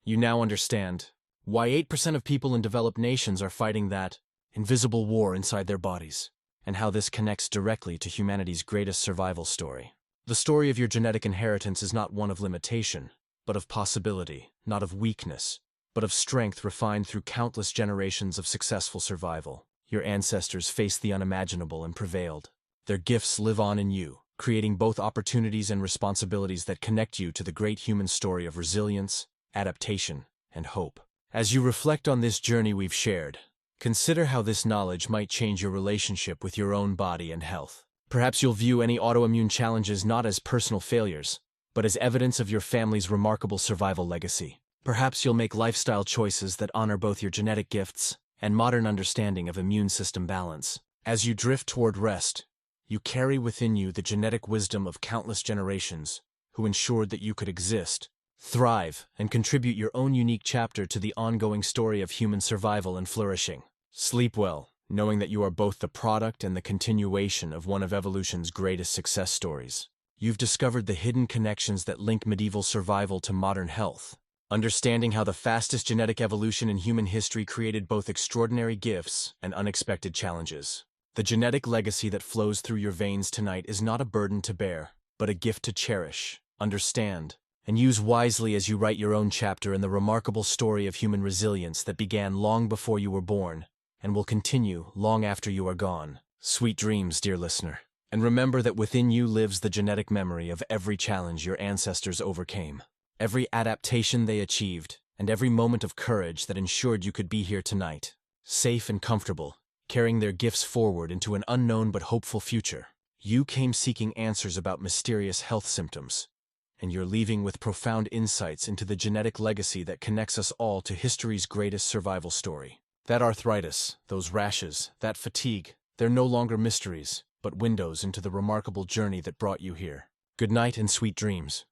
You now understand why 8% of people in developed nations are fighting that invisible war inside their bodies, and how this connects directly to humanity's greatest survival story. The story of your genetic inheritance is not one of limitation, but of possibility, not of weakness, but of strength refined through countless generations of successful survival. Your ancestors faced the unimaginable and prevailed. Their gifts live on in you, creating both opportunities and responsibilities that connect you to the great human story of resilience, adaptation, and hope. As you reflect on this journey we've shared, Consider how this knowledge might change your relationship with your own body and health. Perhaps you'll view any autoimmune challenges not as personal failures, but as evidence of your family's remarkable survival legacy. Perhaps you'll make lifestyle choices that honor both your genetic gifts and modern understanding of immune system balance. As you drift toward rest, you carry within you the genetic wisdom of countless generations who ensured that you could exist, thrive, and contribute your own unique chapter to the ongoing story of human survival and flourishing. Sleep well, knowing that you are both the product and the continuation of one of evolution's greatest success stories. You've discovered the hidden connections that link medieval survival to modern health, understanding how the fastest genetic evolution in human history created both extraordinary gifts and unexpected challenges. The genetic legacy that flows through your veins tonight is not a burden to bear, but a gift to cherish, understand, and use wisely as you write your own chapter in the remarkable story of human resilience that began long before you were born and will continue long after you are gone. Sweet dreams, dear listener. And remember that within you lives the genetic memory of every challenge your ancestors overcame, every adaptation they achieved, and every moment of courage that ensured you could be here tonight, safe and comfortable, carrying their gifts forward into an unknown but hopeful future. You came seeking answers about mysterious health symptoms, and you're leaving with profound insights into the genetic legacy that connects us all to history's greatest survival story. That arthritis, those rashes, that fatigue, they're no longer mysteries, but windows into the remarkable journey that brought you here. Good night and sweet dreams.